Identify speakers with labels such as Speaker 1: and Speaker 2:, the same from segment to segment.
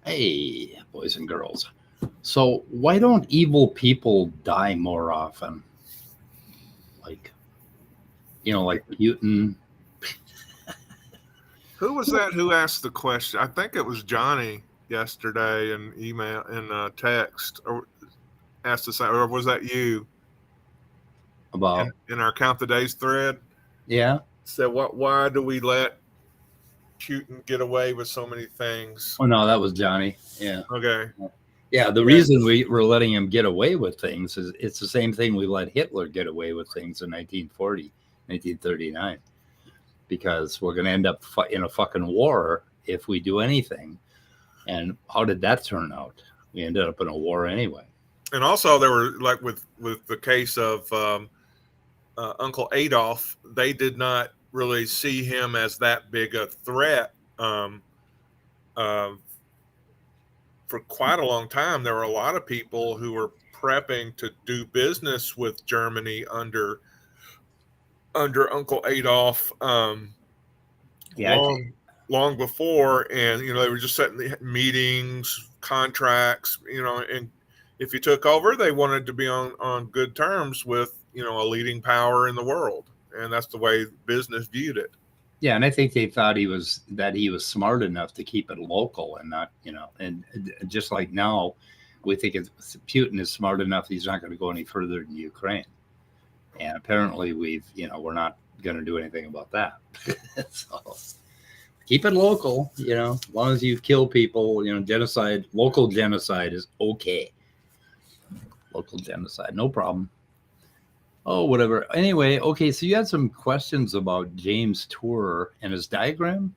Speaker 1: Hey, boys and girls. So why don't evil people die more often? Like, like Putin.
Speaker 2: Who was that who asked the question? I think it was Johnny yesterday in email and text, or asked the same, or was that you
Speaker 1: About
Speaker 2: in our Count the Days thread?
Speaker 1: yeah.
Speaker 2: Said, why do we let Putin get away with so many things?
Speaker 1: Oh no, that was Johnny. Yeah.
Speaker 2: Okay.
Speaker 1: Yeah, the reason we're letting him get away with things is it's the same thing we let Hitler get away with things in 1940, 1939, because we're going to end up in a fucking war if we do anything. And how did that turn out? We ended up in a war anyway.
Speaker 2: And also, there were, like with the case of Uncle Adolf, they did not really see him as that big a threat. For quite a long time, there were a lot of people who were prepping to do business with Germany under Uncle Adolf long before, and they were just setting the meetings, contracts, and if you took over, they wanted to be on good terms with a leading power in the world, and that's the way business viewed it.
Speaker 1: Yeah, and I think they thought he was smart enough to keep it local and not, and just like now, we think Putin is smart enough he's not going to go any further than Ukraine, and apparently we're not going to do anything about that. So keep it local, as long as you kill people, genocide, local genocide is okay. Local genocide, no problem. Oh, whatever. Anyway, okay, so you had some questions about James' tour and his diagram?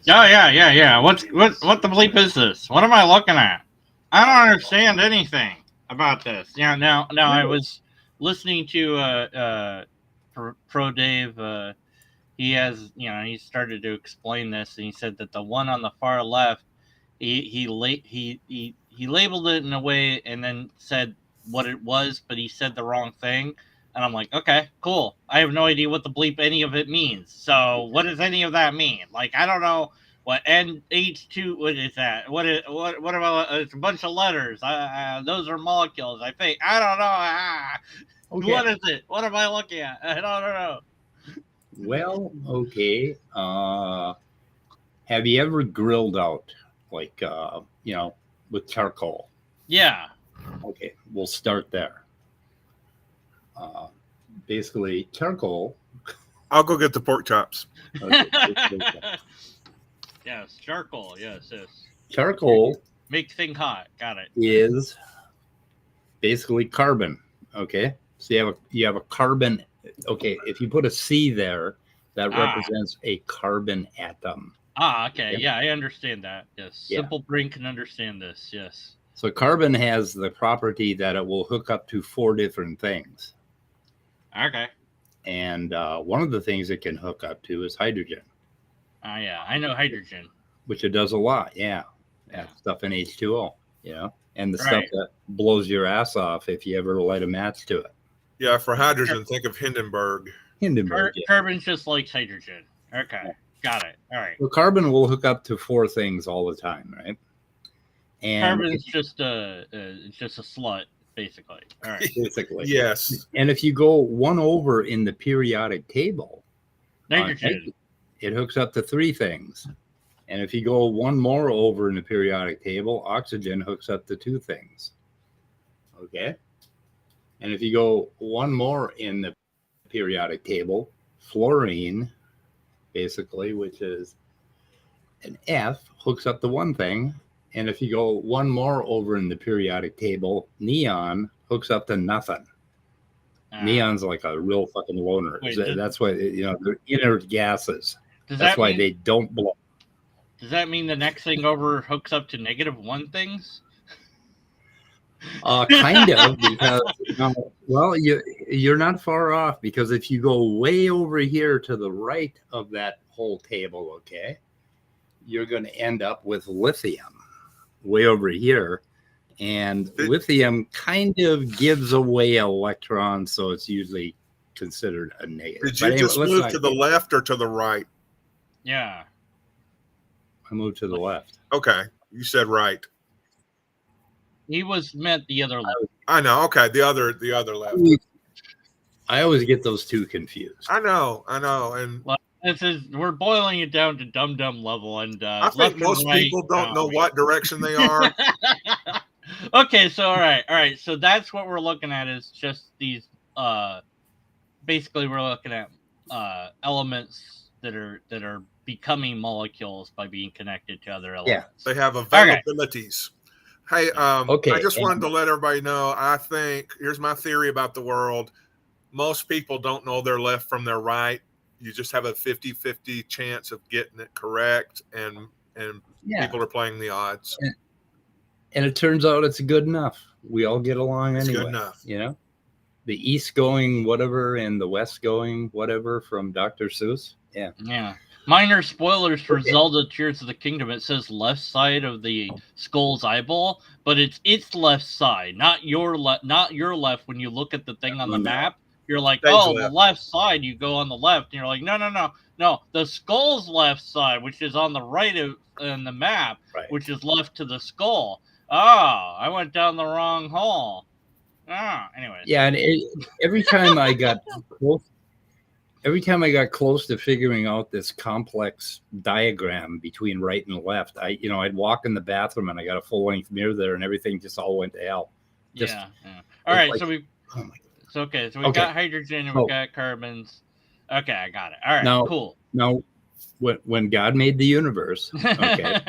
Speaker 3: Oh, yeah. What the bleep is this? What am I looking at? I don't understand anything about this. Yeah, now I was listening to Pro Dave. He has, he started to explain this, and he said that the one on the far left, he labeled it in a way and then said what it was, but he said the wrong thing. And I'm like, okay, cool. I have no idea what the bleep any of it means. So what does any of that mean? Like, I don't know what NH2, what is that? What about, it's a bunch of letters. Those are molecules, I think. I don't know. Okay. What is it? What am I looking at? I don't know.
Speaker 1: Well, okay. Have you ever grilled out, like, with charcoal?
Speaker 3: Yeah.
Speaker 1: Okay, we'll start there. Basically, charcoal.
Speaker 2: I'll go get the pork chops.
Speaker 1: Okay,
Speaker 3: yes, charcoal. Yes.
Speaker 1: Charcoal
Speaker 3: make things hot. Got it.
Speaker 1: Is basically carbon. Okay, so you have a carbon. Okay, if you put a C there, that represents a carbon atom.
Speaker 3: Okay. Yep. Yeah, I understand that. Yes,
Speaker 1: yeah.
Speaker 3: Simple brain can understand this. Yes.
Speaker 1: So carbon has the property that it will hook up to 4 different things.
Speaker 3: Okay.
Speaker 1: And one of the things it can hook up to is hydrogen.
Speaker 3: Yeah, I know hydrogen.
Speaker 1: Which it does a lot, yeah. Stuff in H2O, and the stuff that blows your ass off if you ever light a match to it.
Speaker 2: Yeah, for hydrogen, think of Hindenburg.
Speaker 3: Carbon just likes hydrogen. Okay, got it. All right.
Speaker 1: Well, carbon will hook up to 4 things all the time, right? And
Speaker 3: carbon's just a slut. Basically. All right.
Speaker 1: Basically.
Speaker 2: Yes.
Speaker 1: And if you go one over in the periodic table,
Speaker 3: nitrogen,
Speaker 1: it hooks up to 3 things. And if you go one more over in the periodic table, oxygen hooks up to 2 things. Okay. And if you go one more in the periodic table, fluorine, basically, which is an F, hooks up to 1 thing. And if you go one more over in the periodic table, neon hooks up to nothing. Neon's like a real fucking loner. That's why, they're inert gases. That's why they don't blow.
Speaker 3: Does that mean the next thing over hooks up to -1 things?
Speaker 1: Kind of, because well, you're not far off, because if you go way over here to the right of that whole table, okay, you're going to end up with lithium way over here, and lithium kind of gives away electrons, so it's usually considered a negative.
Speaker 2: Did you just move to the left or to the right?
Speaker 3: Yeah,
Speaker 1: I moved to the left.
Speaker 2: Okay, you said right.
Speaker 3: He meant the other left.
Speaker 2: I know. Okay, the other left.
Speaker 1: I always get those two confused.
Speaker 2: I know, and
Speaker 3: well, we're boiling it down to dum level, and
Speaker 2: I think most people don't know what direction they are.
Speaker 3: Okay, so all right. So that's what we're looking at, is just these. Basically, we're looking at elements that are becoming molecules by being connected to other elements.
Speaker 2: Yeah, they have availabilities. Okay. Hey,
Speaker 1: okay,
Speaker 2: I just wanted to let everybody know, I think, here's my theory about the world. Most people don't know their left from their right. You just have a 50-50 chance of getting it correct, and people are playing the odds.
Speaker 1: And it turns out it's good enough. We all get along anyway. It's
Speaker 2: good enough.
Speaker 1: You know? The East going whatever and the West going whatever from Dr. Seuss. Yeah.
Speaker 3: Yeah. Minor spoilers for Zelda Tears of the Kingdom. It says left side of the skull's eyeball, but it's its left side, not your left. Not your left. When you look at the thing on the map, you're like, the left side. You go on the left, and you're like, no. The skull's left side, which is on the right in the map, which is left to the skull. Oh, I went down the wrong hole. Anyways.
Speaker 1: Yeah, and every time I got close to figuring out this complex diagram between right and left, I'd walk in the bathroom and I got a full-length mirror there, and everything just all went to hell.
Speaker 3: Yeah. All right, so we got hydrogen and we got carbons. Okay, I got it. All right, cool.
Speaker 1: Now, when God made the universe, okay,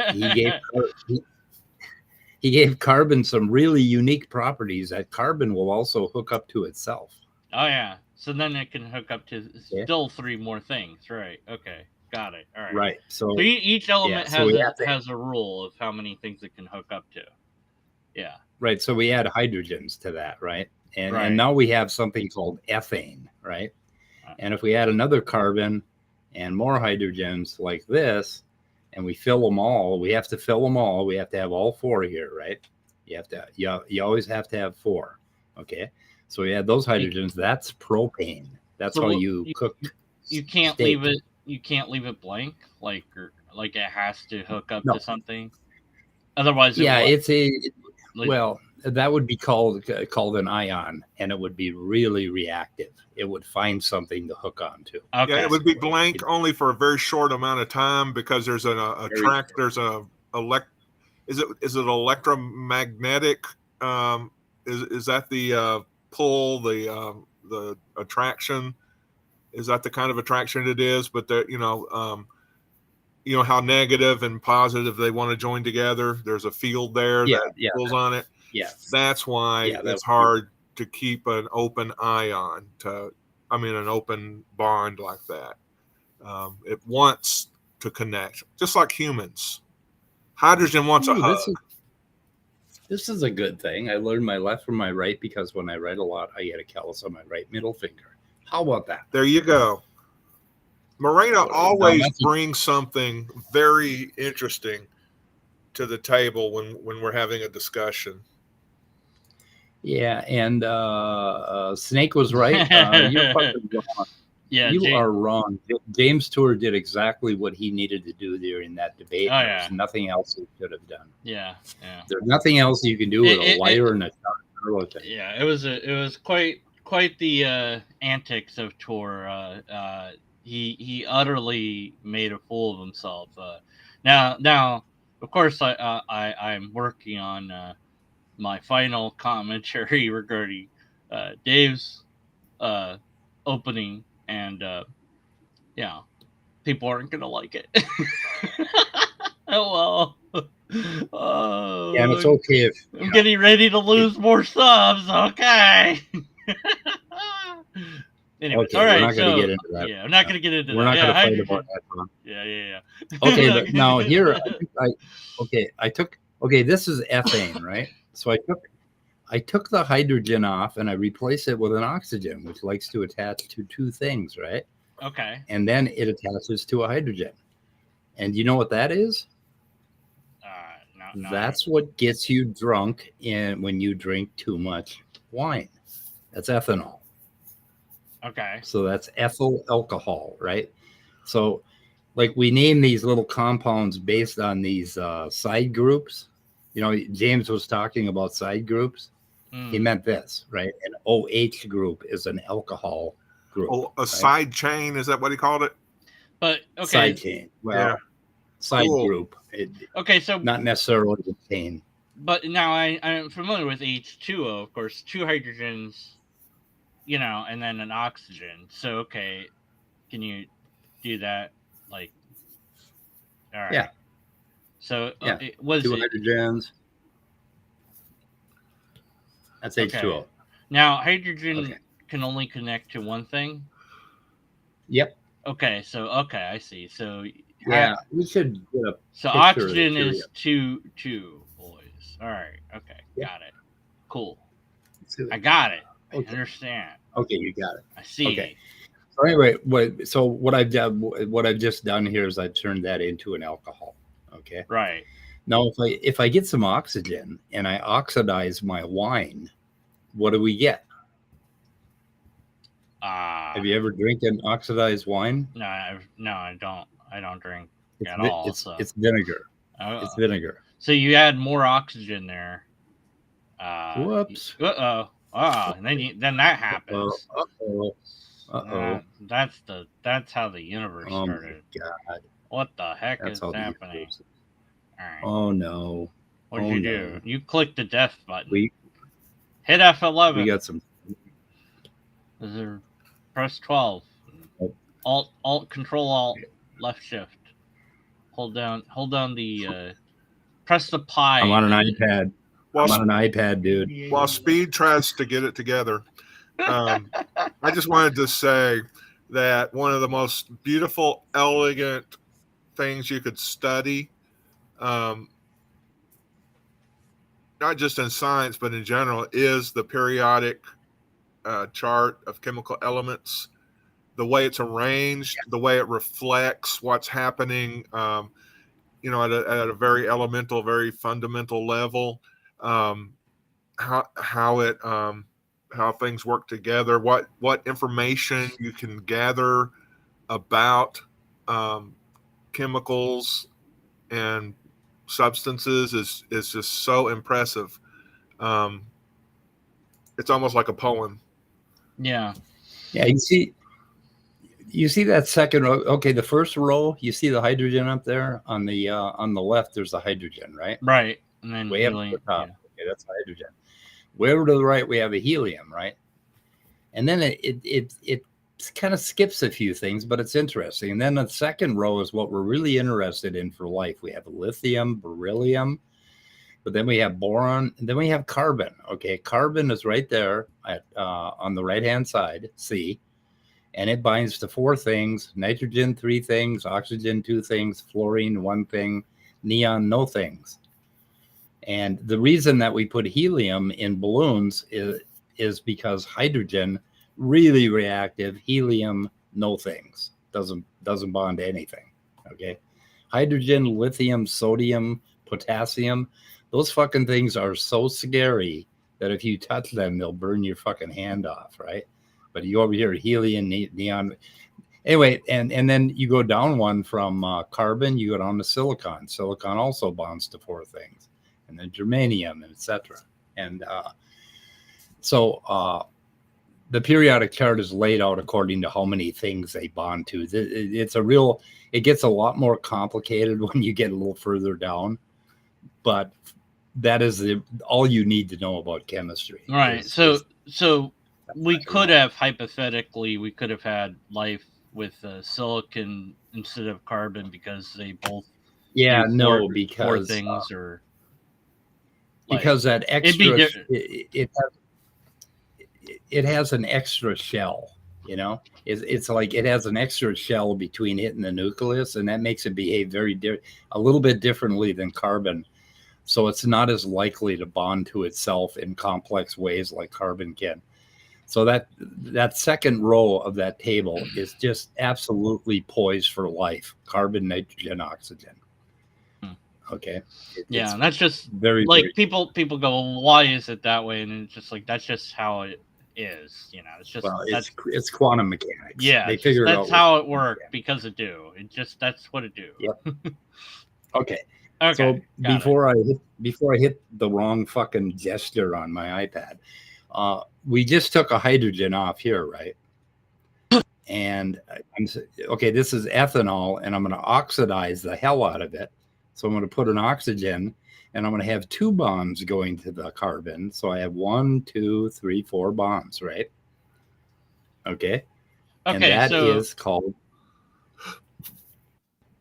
Speaker 1: he gave carbon some really unique properties that carbon will also hook up to itself.
Speaker 3: Oh, yeah. So then it can hook up to still 3 more things. Right. Okay. Got it. All right.
Speaker 1: Right. So
Speaker 3: each element has a rule of how many things it can hook up to. Yeah.
Speaker 1: Right. So we add hydrogens to that. Right. And now we have something called ethane. Right. And if we add another carbon and more hydrogens like this, and we fill them all, we have to fill them all. We have to have all 4 here, right? You always have to have 4. Okay. So we add those hydrogens. That's propane. That's how you cook.
Speaker 3: You can't leave it. You can't leave it blank, like it has to hook up to something. Otherwise,
Speaker 1: that would be called an ion, and it would be really reactive. It would find something to hook onto.
Speaker 2: Okay. Yeah, it would be blank only for a very short amount of time, because there's is it electromagnetic? Is that the pull, the attraction? Is that the kind of attraction it is? But how negative and positive they want to join together. There's a field there that pulls on it.
Speaker 1: Yeah,
Speaker 2: that's why it's hard to keep an open ion, an open bond like that. It wants to connect, just like humans. Hydrogen wants a hug.
Speaker 1: This is a good thing. I learned my left from my right, because when I write a lot, I get a callus on my right middle finger. How about that?
Speaker 2: There you go. Morena always brings something very interesting to the table when we're having a discussion.
Speaker 1: Yeah, and Snake was right. You're fucking wrong.
Speaker 3: Yeah,
Speaker 1: you are wrong. James Tour did exactly what he needed to do during that debate. There's nothing else he could have done.
Speaker 3: Yeah.
Speaker 1: There's nothing else you can do with a lighter and a charlotte.
Speaker 3: Yeah, it was quite the antics of Tour. He utterly made a fool of himself. Now, of course, I'm working on my final commentary regarding Dave's opening, and people aren't gonna like it. Oh well.
Speaker 1: Yeah, and it's okay if
Speaker 3: I'm getting ready to lose more subs. Okay. Anyways,
Speaker 1: Okay,
Speaker 3: all
Speaker 1: we're
Speaker 3: right.
Speaker 1: not going to
Speaker 3: So
Speaker 1: get into that.
Speaker 3: yeah, I'm not gonna get into
Speaker 1: We're
Speaker 3: that.
Speaker 1: not
Speaker 3: Yeah,
Speaker 1: going to fight
Speaker 3: hydrogen.
Speaker 1: about that, Tom.
Speaker 3: Yeah.
Speaker 1: Okay, but now here, this is ethane, right? So I took the hydrogen off and I replaced it with an oxygen, which likes to attach to two things, right?
Speaker 3: Okay.
Speaker 1: And then it attaches to a hydrogen. And you know what that is?
Speaker 3: No.
Speaker 1: That's what gets you drunk when you drink too much wine. That's ethanol.
Speaker 3: Okay.
Speaker 1: So that's ethyl alcohol, right? So like we name these little compounds based on these side groups. You know, James was talking about side groups. He meant this, right? An OH group is an alcohol group.
Speaker 2: Oh, a
Speaker 1: right?
Speaker 2: side chain, is that what he called it?
Speaker 3: But okay.
Speaker 1: Side chain. Well,
Speaker 2: Yeah.
Speaker 1: side
Speaker 2: Cool.
Speaker 1: group.
Speaker 3: Okay, so
Speaker 1: not necessarily the chain.
Speaker 3: But now I'm familiar with H2O, of course, two hydrogens, you know, and then an oxygen. So okay, can you do that? Like, all right.
Speaker 1: Yeah.
Speaker 3: So
Speaker 1: Yeah.
Speaker 3: it was
Speaker 1: two
Speaker 3: it,
Speaker 1: hydrogens. That's H2O.
Speaker 3: okay. Now hydrogen
Speaker 1: Okay.
Speaker 3: can only connect to one thing.
Speaker 1: Yep.
Speaker 3: Okay, so I see. So
Speaker 1: yeah, we should get a
Speaker 3: so
Speaker 1: picture
Speaker 3: oxygen
Speaker 1: of the
Speaker 3: is two boys. All right. Okay.
Speaker 1: Yep.
Speaker 3: Got it. Cool.
Speaker 1: So-
Speaker 3: I got it. I
Speaker 1: Okay.
Speaker 3: understand.
Speaker 1: Okay, you got it.
Speaker 3: I see.
Speaker 1: Okay. So anyway, what I've done, what I've just done here is I've turned that into an alcohol. Okay.
Speaker 3: Right.
Speaker 1: Now, if I get some oxygen and I oxidize my wine, what do we get? Have you ever drinking oxidized wine?
Speaker 3: No, I don't. I don't drink
Speaker 1: It's
Speaker 3: at all.
Speaker 1: It's vinegar.
Speaker 3: Oh,
Speaker 1: It's vinegar.
Speaker 3: so you add more oxygen there.
Speaker 1: Whoops.
Speaker 3: Oh, and then that happens.
Speaker 1: Uh-oh.
Speaker 3: That's how the universe
Speaker 1: Oh
Speaker 3: started.
Speaker 1: my God.
Speaker 3: What the heck
Speaker 1: That's
Speaker 3: is
Speaker 1: how the
Speaker 3: happening?
Speaker 1: universe-
Speaker 3: All right.
Speaker 1: Oh no.
Speaker 3: What did you do?
Speaker 1: no.
Speaker 3: You clicked the death button.
Speaker 1: We
Speaker 3: Hit F11.
Speaker 1: got some.
Speaker 3: Press 12.
Speaker 1: Oh.
Speaker 3: Alt Control Alt left shift. Hold down the press the pie.
Speaker 1: I'm on an iPad.
Speaker 2: While,
Speaker 1: I'm on an iPad, dude.
Speaker 2: while Speed tries to get it together, I just wanted to say that one of the most beautiful, elegant things you could study, not just in science, but in general, is the periodic chart of chemical elements, the way it's arranged, the way it reflects what's happening, you know, at a very elemental, very fundamental level, how things work together, what information you can gather about chemicals and substances is just so impressive. It's almost like a poem.
Speaker 3: Yeah.
Speaker 1: Yeah, you see that second row. Okay, the first row, you see the hydrogen up there on the left. There's the hydrogen, right?
Speaker 3: Right. And then
Speaker 1: Way up at
Speaker 3: helium,
Speaker 1: the top.
Speaker 3: yeah.
Speaker 1: Okay, that's hydrogen. Way over to the right, we have a helium, right? And then it kind of skips a few things, but it's interesting. And then the second row is what we're really interested in for life. We have lithium, beryllium, but then we have boron, and then we have carbon. Okay, carbon is right there on the right-hand side, C, and it binds to four things: nitrogen, three things; oxygen, two things; fluorine, one thing; neon, no things. And the reason that we put helium in balloons is because hydrogen, really reactive; helium, no things, doesn't bond to anything. Okay, hydrogen, lithium, sodium, potassium, those fucking things are so scary that if you touch them, they'll burn your fucking hand off, right? But you over here, helium, neon. Anyway, and then you go down one from carbon, you go down to silicon. Silicon also bonds to four things, and then germanium, and etc. And so the periodic chart is laid out according to how many things they bond to. It gets a lot more complicated when you get a little further down, but that is all you need to know about chemistry.
Speaker 3: Right. So we could have hypothetically had life with silicon instead of carbon because they both four
Speaker 1: because
Speaker 3: things or
Speaker 1: because that extra it has an extra shell. It's like it has an extra shell between it and the nucleus, and that makes it behave a little bit differently than carbon. So it's not as likely to bond to itself in complex ways like carbon can. So that second row of that table is just absolutely poised for life: carbon, nitrogen, oxygen. Okay.
Speaker 3: Yeah, and that's just
Speaker 1: very
Speaker 3: like people go, well, why is it that way? And it's just like that's just how it is. It's just
Speaker 1: it's quantum mechanics.
Speaker 3: Yeah,
Speaker 1: they figure
Speaker 3: that's
Speaker 1: out
Speaker 3: how it worked because it do. That's what it do.
Speaker 1: Yep. Okay.
Speaker 3: Okay.
Speaker 1: So before I hit the wrong fucking gesture on my iPad, we just took a hydrogen off here, right? And this is ethanol, and I'm going to oxidize the hell out of it. So I'm going to put an oxygen, and I'm going to have 2 bonds going to the carbon. So I have 1, 2, 3, 4 bonds, right? Okay. And that is called.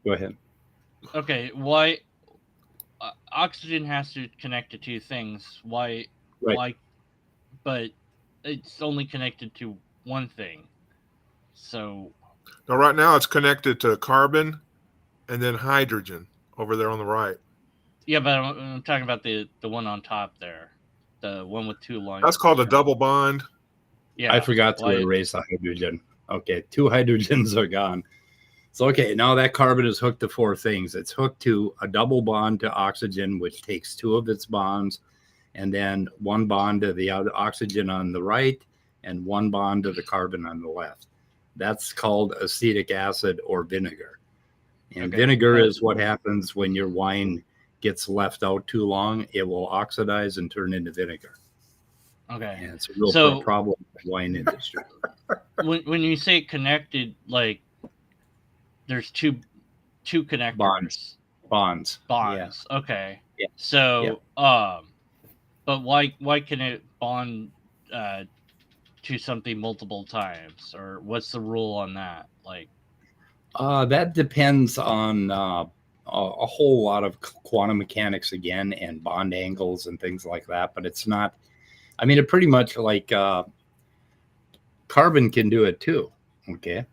Speaker 1: Go ahead.
Speaker 3: Okay. Why oxygen has to connect to 2 things? Why?
Speaker 1: Right.
Speaker 3: Why? But it's only connected to 1 thing. So.
Speaker 2: Now, right now, it's connected to carbon and then hydrogen over there on the right.
Speaker 3: Yeah, but I'm talking about the one on top there, the one with 2 lines.
Speaker 2: That's called a double bond.
Speaker 3: Yeah,
Speaker 1: I forgot to erase the hydrogen. Okay, 2 hydrogens are gone. So now that carbon is hooked to 4 things. It's hooked to a double bond to oxygen, which takes 2 of its bonds, and then 1 bond to the other oxygen on the right, and 1 bond to the carbon on the left. That's called acetic acid or vinegar. And vinegar is what happens when your wine gets left out too long. It will oxidize and turn into vinegar.
Speaker 3: Okay.
Speaker 1: And it's a real problem in the wine industry.
Speaker 3: When you say connected, like there's two connectors.
Speaker 1: Bonds.
Speaker 3: Yeah. Okay.
Speaker 1: Yeah.
Speaker 3: So but why can it bond to something multiple times, or what's the rule on that? Like
Speaker 1: that depends on a whole lot of quantum mechanics again, and bond angles and things like that, but it's not, it pretty much like carbon can do it too. Okay.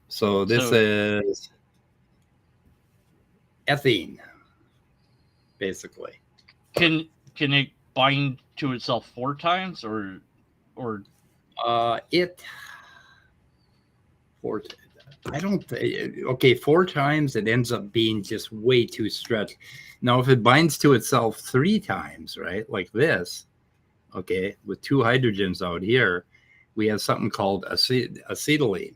Speaker 1: So this is ethene, basically.
Speaker 3: Can it bind to itself 4 times or
Speaker 1: it 4 I don't think 4 times it ends up being just way too stretched. Now if it binds to itself 3 times, right, like this, with 2 hydrogens out here, we have something called acetylene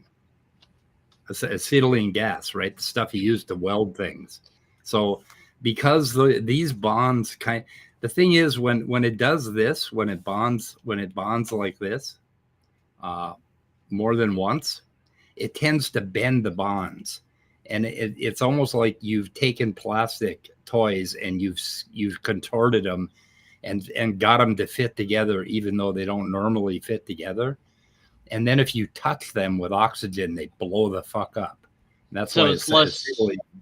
Speaker 1: gas, right? The stuff you use to weld things. So because these bonds the thing is when it does this, when it bonds like this more than once, it tends to bend the bonds, and it's almost like you've taken plastic toys and you've contorted them and got them to fit together even though they don't normally fit together. And then if you touch them with oxygen, they blow the fuck up. And that's why
Speaker 3: it's less.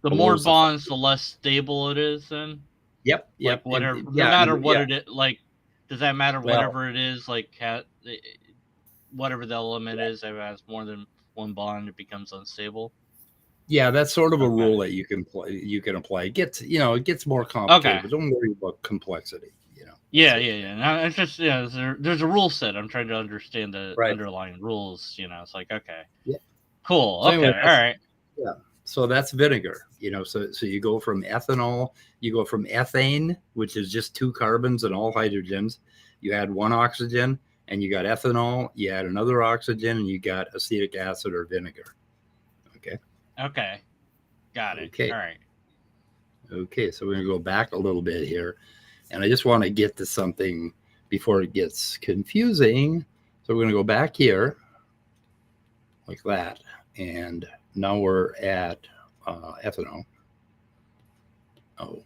Speaker 3: The more bonds, the less stable it is. Then.
Speaker 1: Yep.
Speaker 3: Like whatever, no matter what it is. Like, does that matter? Whatever it is, like whatever the element is, if it has more than 1 bond, it becomes unstable.
Speaker 1: Yeah, that's sort of a rule that you can apply. It gets more complicated, but don't worry about complexity.
Speaker 3: Yeah. Now, it's just there's a rule set. I'm trying to understand the underlying rules. It's like cool. So anyway, all right.
Speaker 1: Yeah. So that's vinegar. So you go from ethanol, you go from ethane, which is just 2 carbons and all hydrogens. You add 1 oxygen, and you got ethanol. You add another oxygen, and you got acetic acid or vinegar. Okay.
Speaker 3: Got it.
Speaker 1: Okay.
Speaker 3: All right.
Speaker 1: Okay. So we're going to go back a little bit here. And I just want to get to something before it gets confusing. So we're going to go back here like that. And now we're at ethanol. Oh,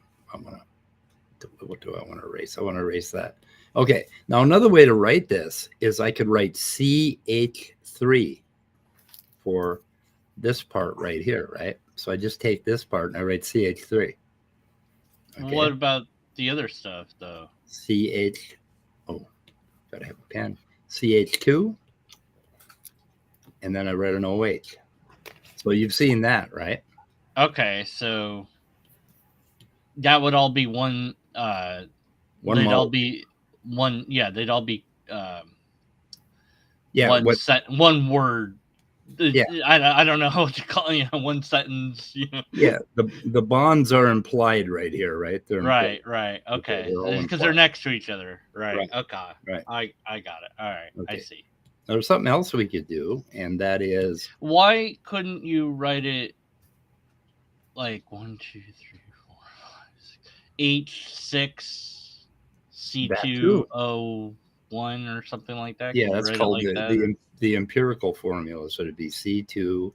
Speaker 1: what do I want to erase? I want to erase that. Okay. Now another way to write this is I could write CH3 for this part right here, right? So I just take this part and I write CH3.
Speaker 3: Okay. What about the other stuff, though?
Speaker 1: Gotta have a pen. CH2. and then I write an OH. So you've seen that, right?
Speaker 3: Okay, so that would all be one.
Speaker 1: One
Speaker 3: They'd all
Speaker 1: molecule.
Speaker 3: be one. Yeah, they'd all be
Speaker 1: Yeah.
Speaker 3: one word.
Speaker 1: Yeah.
Speaker 3: I don't know what to call it. One sentence.
Speaker 1: Yeah. The bonds are implied right here, right? They're
Speaker 3: Right.
Speaker 1: implied.
Speaker 3: Right. Okay.
Speaker 1: They're all
Speaker 3: Because they're
Speaker 1: implied.
Speaker 3: next to each other. Right.
Speaker 1: Right.
Speaker 3: Okay.
Speaker 1: Right.
Speaker 3: I got it. All right. I
Speaker 1: Okay.
Speaker 3: see.
Speaker 1: There's something else we could do, and that is
Speaker 3: Why couldn't you write it like 1, 2, 3, 4, 5, 6, H6
Speaker 1: that too.
Speaker 3: C2O1 or something like that?
Speaker 1: Yeah,
Speaker 3: Can you
Speaker 1: that's
Speaker 3: write it
Speaker 1: called
Speaker 3: like that? Or?
Speaker 1: the empirical formula. So it'd be C2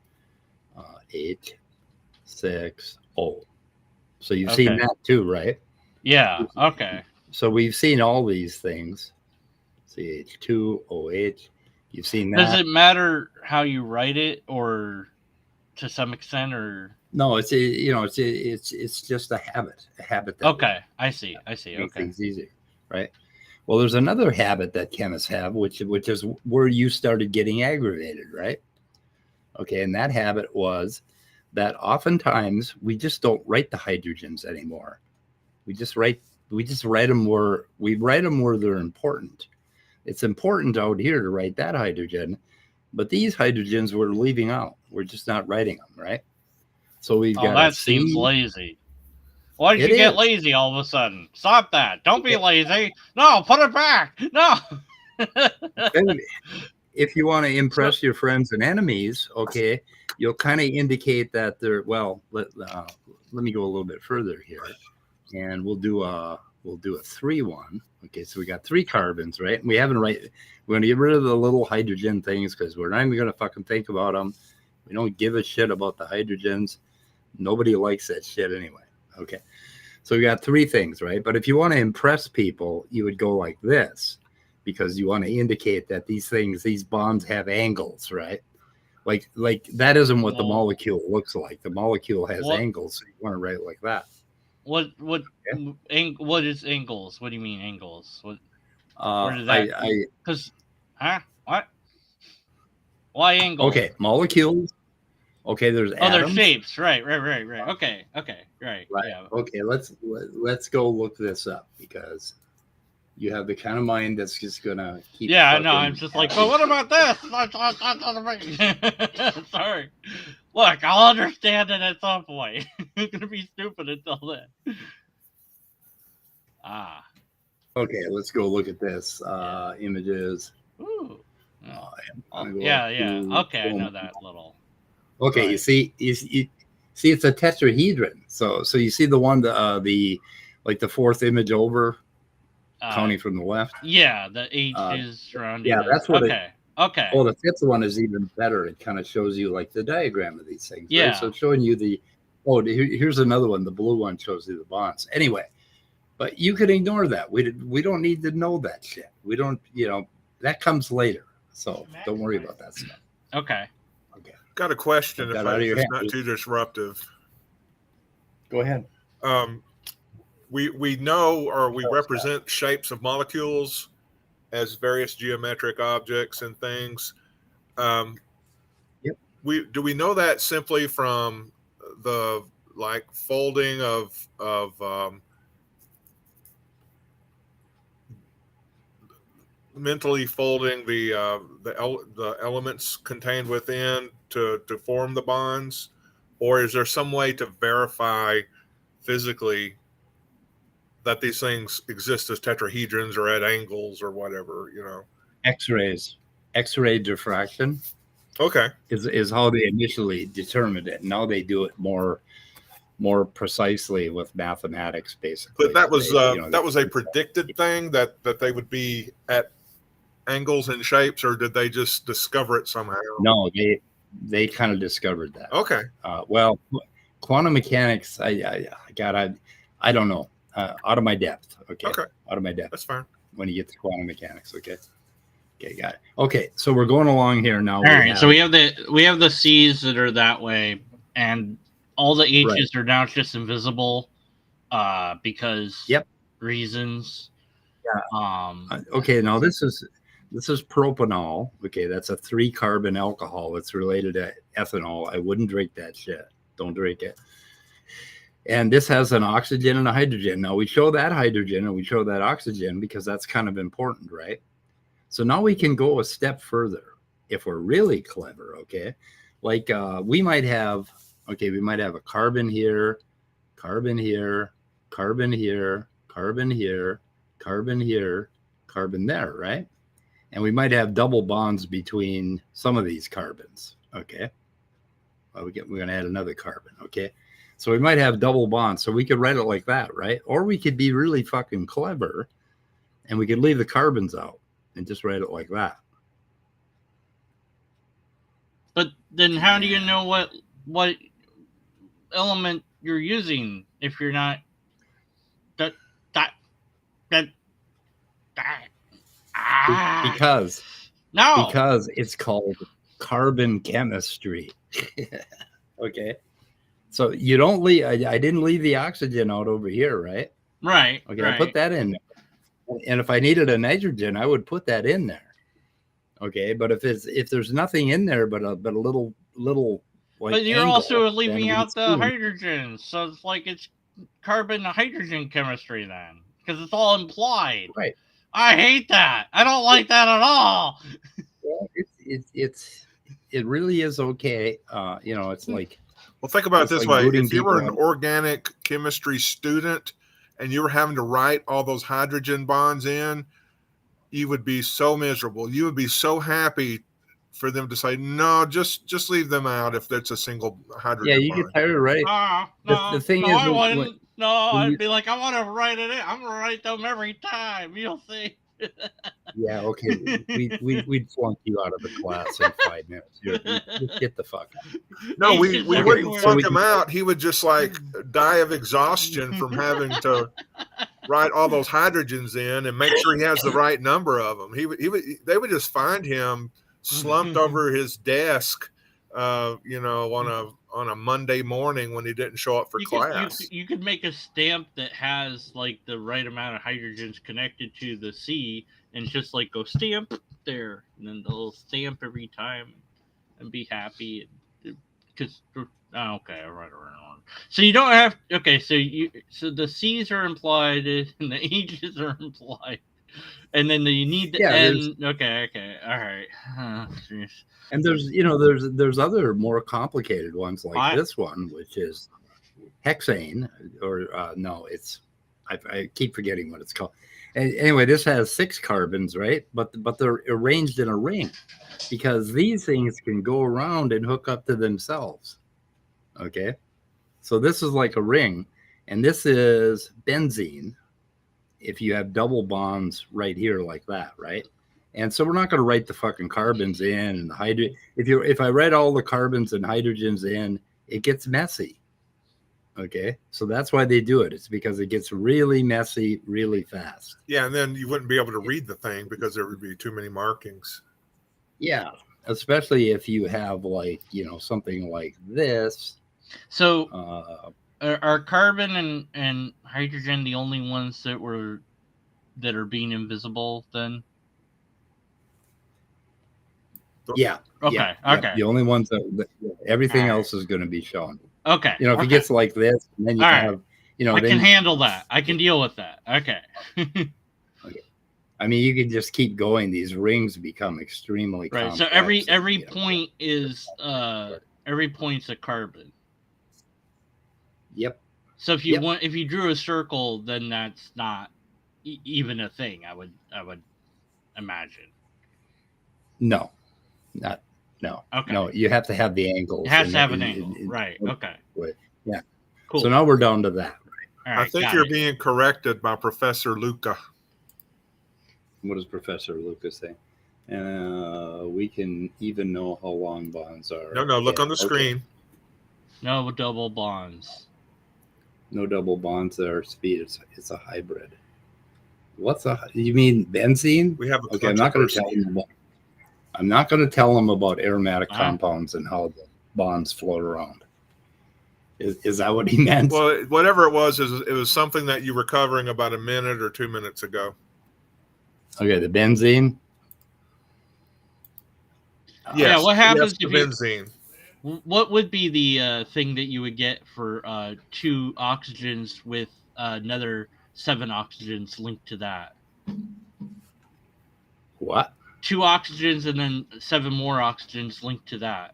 Speaker 1: H6O. So you've seen
Speaker 3: Okay.
Speaker 1: that too, right?
Speaker 3: Yeah. Okay.
Speaker 1: So we've seen all these things. CH2OH. You've seen
Speaker 3: Does
Speaker 1: that.
Speaker 3: it matter how you write it, or to some extent, or
Speaker 1: No, it's just a habit that
Speaker 3: okay? I see.
Speaker 1: makes
Speaker 3: Okay.
Speaker 1: things easier, right? Well, there's another habit that chemists have, which is where you started getting aggravated, right? Okay, and that habit was that oftentimes we just don't write the hydrogens anymore. We just write them where they're important. It's important out here to write that hydrogen, but these hydrogens we're leaving out. We're just not writing them, right? So we've got
Speaker 3: that
Speaker 1: a
Speaker 3: seems
Speaker 1: C.
Speaker 3: lazy. Why did
Speaker 1: It
Speaker 3: you get
Speaker 1: is.
Speaker 3: lazy all of a sudden? Stop that! Don't be lazy. No, put it back. No.
Speaker 1: If you want to impress your friends and enemies, okay, you'll kind of indicate that they're well. Let me go a little bit further here, and we'll do a 3-1. Okay, so we got 3 carbons, right? And we haven't We're going to get rid of the little hydrogen things because we're not even going to fucking think about them. We don't give a shit about the hydrogens. Nobody likes that shit anyway. Okay, so we got 3 things, right? But if you want to impress people, you would go like this, because you want to indicate that these bonds have angles, right? Like that isn't what the molecule looks like. The molecule has angles, so you want to write it like that.
Speaker 3: What is angles? What do you mean angles? What? Where did
Speaker 1: I
Speaker 3: that? Because what? Why angles?
Speaker 1: Okay, molecules. Okay, there's atoms.
Speaker 3: They're shapes. Right. Okay. Right. Yeah.
Speaker 1: Okay, let's go look this up, because you have the kind of mind that's just gonna keep.
Speaker 3: Yeah, I know. I'm just like, but what about this? Sorry. Look, I'll understand it at some point. It's gonna be stupid until then.
Speaker 1: Okay, let's go look at this. Images.
Speaker 3: Ooh. Yeah. Okay, I know that little.
Speaker 1: Okay, right. You see, it's a tetrahedron. So you see the one, the 4th image over, counting from the left.
Speaker 3: Yeah, the H is surrounding.
Speaker 1: Yeah, that's what.
Speaker 3: Okay.
Speaker 1: Oh, the 5th one is even better. It kind of shows you like the diagram of these things.
Speaker 3: Yeah.
Speaker 1: Right? So it's showing you here's another one. The blue one shows you the bonds. Anyway, but you can ignore that. We don't need to know that shit. We don't. That comes later. So don't worry about that stuff.
Speaker 3: Okay.
Speaker 2: Got a question, if it's not too disruptive.
Speaker 1: Go ahead.
Speaker 2: We know, or we represent shapes of molecules as various geometric objects and things.
Speaker 1: Yep.
Speaker 2: Do we know that simply from the folding of mentally folding the elements contained within to form the bonds, or is there some way to verify physically that these things exist as tetrahedrons or at angles or whatever?
Speaker 1: X-ray diffraction.
Speaker 2: Okay,
Speaker 1: is how they initially determined it. Now they do it more precisely with mathematics, basically.
Speaker 2: But that was a predicted thing that they would be at angles and shapes, or did they just discover it somehow?
Speaker 1: No, they kind of discovered that.
Speaker 2: Okay.
Speaker 1: Well, quantum mechanics, I don't know. Out of my depth. Okay. Out of my depth.
Speaker 2: That's fine.
Speaker 1: When you get to quantum mechanics. Okay, got it. Okay, so we're going along here now.
Speaker 3: All right. So we have the C's that are that way, and all the H's are now just invisible, because reasons.
Speaker 1: Yeah. Okay. Now this This is propanol. Okay, that's a 3-carbon alcohol. It's related to ethanol. I wouldn't drink that shit. Don't drink it. And this has an oxygen and a hydrogen. Now we show that hydrogen and we show that oxygen because that's kind of important, right? So now we can go a step further if we're really clever, okay? Like we might have a carbon here, carbon here, carbon here, carbon here, carbon here, carbon there, right? And we might have double bonds between some of these carbons, okay? Well, we're going to add another carbon, okay? So we might have double bonds. So we could write it like that, right? Or we could be really fucking clever and we could leave the carbons out and just write it like that.
Speaker 3: But then how do you know what element you're using if you're not
Speaker 1: because it's called carbon chemistry. Okay. So you don't leave, I didn't leave the oxygen out over here, right?
Speaker 3: Right.
Speaker 1: Okay,
Speaker 3: right.
Speaker 1: I put that in there. And if I needed a nitrogen, I would put that in there. Okay, but if there's nothing in there but a little like,
Speaker 3: but you're
Speaker 1: angle,
Speaker 3: also leaving out the
Speaker 1: see.
Speaker 3: hydrogen, so it's like it's carbon hydrogen chemistry then, because it's all implied.
Speaker 1: Right.
Speaker 3: I hate that. I don't like that at all.
Speaker 1: Well, it really is okay. It's like.
Speaker 2: Well, think about it this way: if you were an
Speaker 1: up.
Speaker 2: organic chemistry student and you were having to write all those hydrogen bonds in, you would be so miserable. You would be so happy for them to say, no, just leave them out if that's a single hydrogen
Speaker 1: Yeah, you
Speaker 2: bond.
Speaker 1: get tired, right? The thing is,
Speaker 3: I wouldn't. I'd be like, I want to write it in. I'm gonna write them every time. You'll see.
Speaker 1: Yeah, okay. We'd flunk you out of the class in 5 minutes. Just get the fuck out.
Speaker 2: No, we wouldn't flunk him
Speaker 1: can-
Speaker 2: out. He would just like die of exhaustion from having to write all those hydrogens in and make sure he has the right number of them. They would just find him slumped over his desk, on a Monday morning when he didn't show up for class.
Speaker 3: You could make a stamp that has like the right amount of hydrogens connected to the C, and just like go stamp there, and then they'll stamp every time, and be happy. Because okay, I write around. So you don't have so the C's are implied and the H's are implied, and then you need the N. Okay, all right.
Speaker 1: And there's other more complicated ones like this one, which is hexane, or no, it's I keep forgetting what it's called. And anyway, this has 6 carbons, right? But they're arranged in a ring because these things can go around and hook up to themselves. Okay, so this is like a ring, and this is benzene. If you have double bonds right here like that, right? And so we're not going to write the fucking carbons in and the hydrogen. If I write all the carbons and hydrogens in, it gets messy. Okay, so that's why they do it. It's because it gets really messy really fast.
Speaker 2: Yeah, and then you wouldn't be able to read the thing because there would be too many markings.
Speaker 1: Yeah, especially if you have something like this.
Speaker 3: So are carbon and hydrogen the only ones that are being invisible then?
Speaker 1: Yeah.
Speaker 3: Okay.
Speaker 1: Yeah,
Speaker 3: okay.
Speaker 1: The only ones that everything else is going to be shown.
Speaker 3: Okay.
Speaker 1: If it gets like this, and then you have,
Speaker 3: I can handle that. I can deal with that. Okay.
Speaker 1: Okay. I mean, you can just keep going. These rings become extremely complex.
Speaker 3: So every point is every point's a carbon.
Speaker 1: Yep.
Speaker 3: So if you drew a circle, then that's not even a thing. I would imagine.
Speaker 1: No. Okay. No, you have to have the angles.
Speaker 3: It has to have an angle. Right. Okay.
Speaker 1: Yeah.
Speaker 3: Cool.
Speaker 1: So now we're down to that.
Speaker 3: All right,
Speaker 2: I think you're being corrected by Professor Luca.
Speaker 1: What does Professor Luca say? We can even know how long bonds are.
Speaker 2: No, look on the screen.
Speaker 3: No double bonds.
Speaker 1: No double bonds there. Speed. It's a hybrid. You mean benzene?
Speaker 2: We have a
Speaker 1: I'm not going to tell them I'm not going to tell them about aromatic compounds and how the bonds float around. Is that what he meant?
Speaker 2: Well, whatever it was something that you were covering about a minute or 2 minutes ago.
Speaker 1: Okay, the benzene.
Speaker 2: Yes,
Speaker 3: what happens
Speaker 2: yes,
Speaker 3: if
Speaker 2: the
Speaker 3: you?
Speaker 2: benzene.
Speaker 3: What would be the thing that you would get for 2 oxygens with another 7 oxygens linked to that?
Speaker 1: What?
Speaker 3: 2 oxygens and then 7 more oxygens linked to that.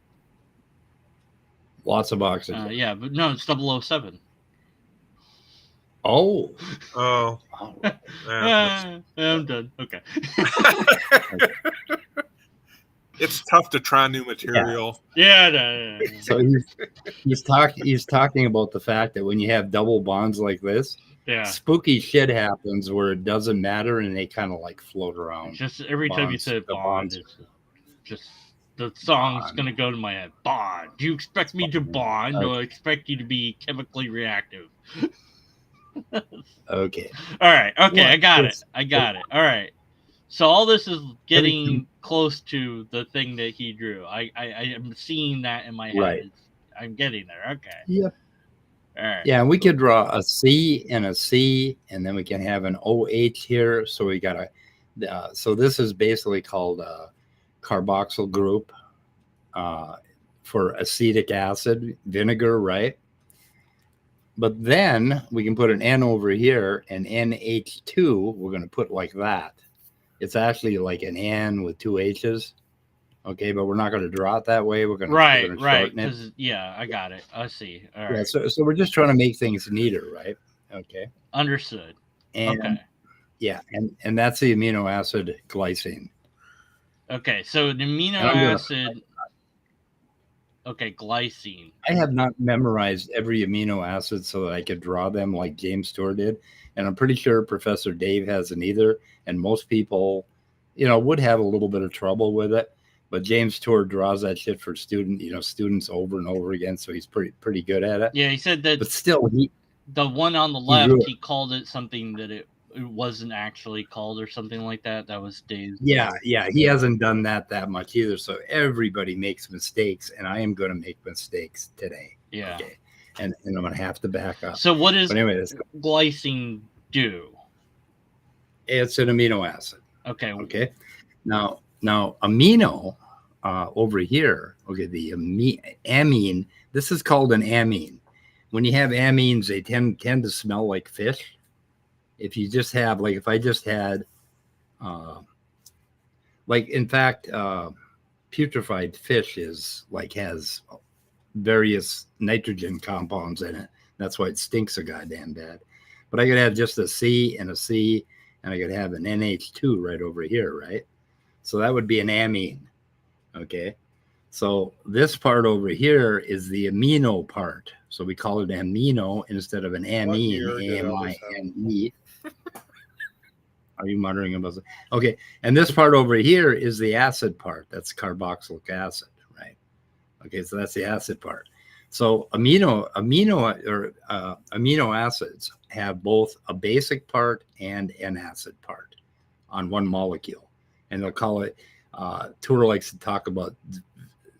Speaker 1: Lots of oxygen.
Speaker 3: Yeah, but no, it's 007.
Speaker 1: Oh.
Speaker 2: Oh,
Speaker 1: All
Speaker 2: yeah,
Speaker 3: I'm done. Okay.
Speaker 2: it's tough to try new material.
Speaker 3: Yeah, no.
Speaker 1: So he's talking about the fact that when you have double bonds like this,
Speaker 3: Yeah.
Speaker 1: spooky shit happens where it doesn't matter and they kind of like float around.
Speaker 3: Just every time you
Speaker 1: Bonds,
Speaker 3: say
Speaker 1: the
Speaker 3: Bond,
Speaker 1: bonds.
Speaker 3: it's just the song's
Speaker 1: Bond.
Speaker 3: gonna go to my head. Bond. Do you expect me to bond, or expect you to be chemically reactive?
Speaker 1: Okay.
Speaker 3: All right. Okay,
Speaker 1: Well,
Speaker 3: I got it.
Speaker 1: it's-
Speaker 3: I got it. All right. So all this is getting
Speaker 1: Everything-
Speaker 3: close to the thing that he drew. I am seeing that in my head.
Speaker 1: Right.
Speaker 3: I'm getting there. Okay.
Speaker 1: Yep.
Speaker 3: All right.
Speaker 1: Yeah, we could draw a C and a C, and then we can have an OH here. So we got a. So this is basically called a carboxyl group for acetic acid, vinegar, right? But then we can put an N over here, and NH2, we're going to put like that. It's actually like an N with 2 H's. Okay, but we're not going to draw it that way. We're going to
Speaker 3: Right.
Speaker 1: shorten it.
Speaker 3: Because yeah, I got it. I see. All right.
Speaker 1: Yeah, so we're just trying to make things neater, right? Okay.
Speaker 3: Understood.
Speaker 1: And
Speaker 3: Okay.
Speaker 1: yeah, and that's the amino acid glycine.
Speaker 3: Okay. So an amino
Speaker 1: And I'm gonna-
Speaker 3: acid. Okay, glycine.
Speaker 1: I have not memorized every amino acid so that I could draw them like James Tour did. And I'm pretty sure Professor Dave hasn't either. And most people, would have a little bit of trouble with it. But James Tour draws that shit for students over and over again. So he's pretty good at it.
Speaker 3: Yeah, he said that
Speaker 1: But still,
Speaker 3: the one on the
Speaker 1: drew
Speaker 3: left,
Speaker 1: it.
Speaker 3: he called it something that it wasn't actually called or something like that. That was Dave's.
Speaker 1: Yeah, he hasn't done that much either. So everybody makes mistakes, and I am going to make mistakes today.
Speaker 3: Yeah.
Speaker 1: Okay, and I'm going to have to back up.
Speaker 3: So what does
Speaker 1: But anyway,
Speaker 3: glycine do?
Speaker 1: it's an amino acid.
Speaker 3: Okay.
Speaker 1: Okay, now amino over here. Okay, the amine. This is called an amine. When you have amines, they tend to smell like fish. If you just have, like, if I just had, in fact, putrefied fish has various nitrogen compounds in it. That's why it stinks so goddamn bad. But I could have just a C and a C, and I could have an NH2 right over here, right? So that would be an amine. Okay. So this part over here is the amino part. So we call it amino instead of an amine, A-M-I-N-E. Are you muttering about it? Okay. And this part over here is the acid part. That's carboxylic acid, right? Okay. So that's the acid part. So amino acids have both a basic part and an acid part on one molecule. And they'll call it, Tour likes to talk about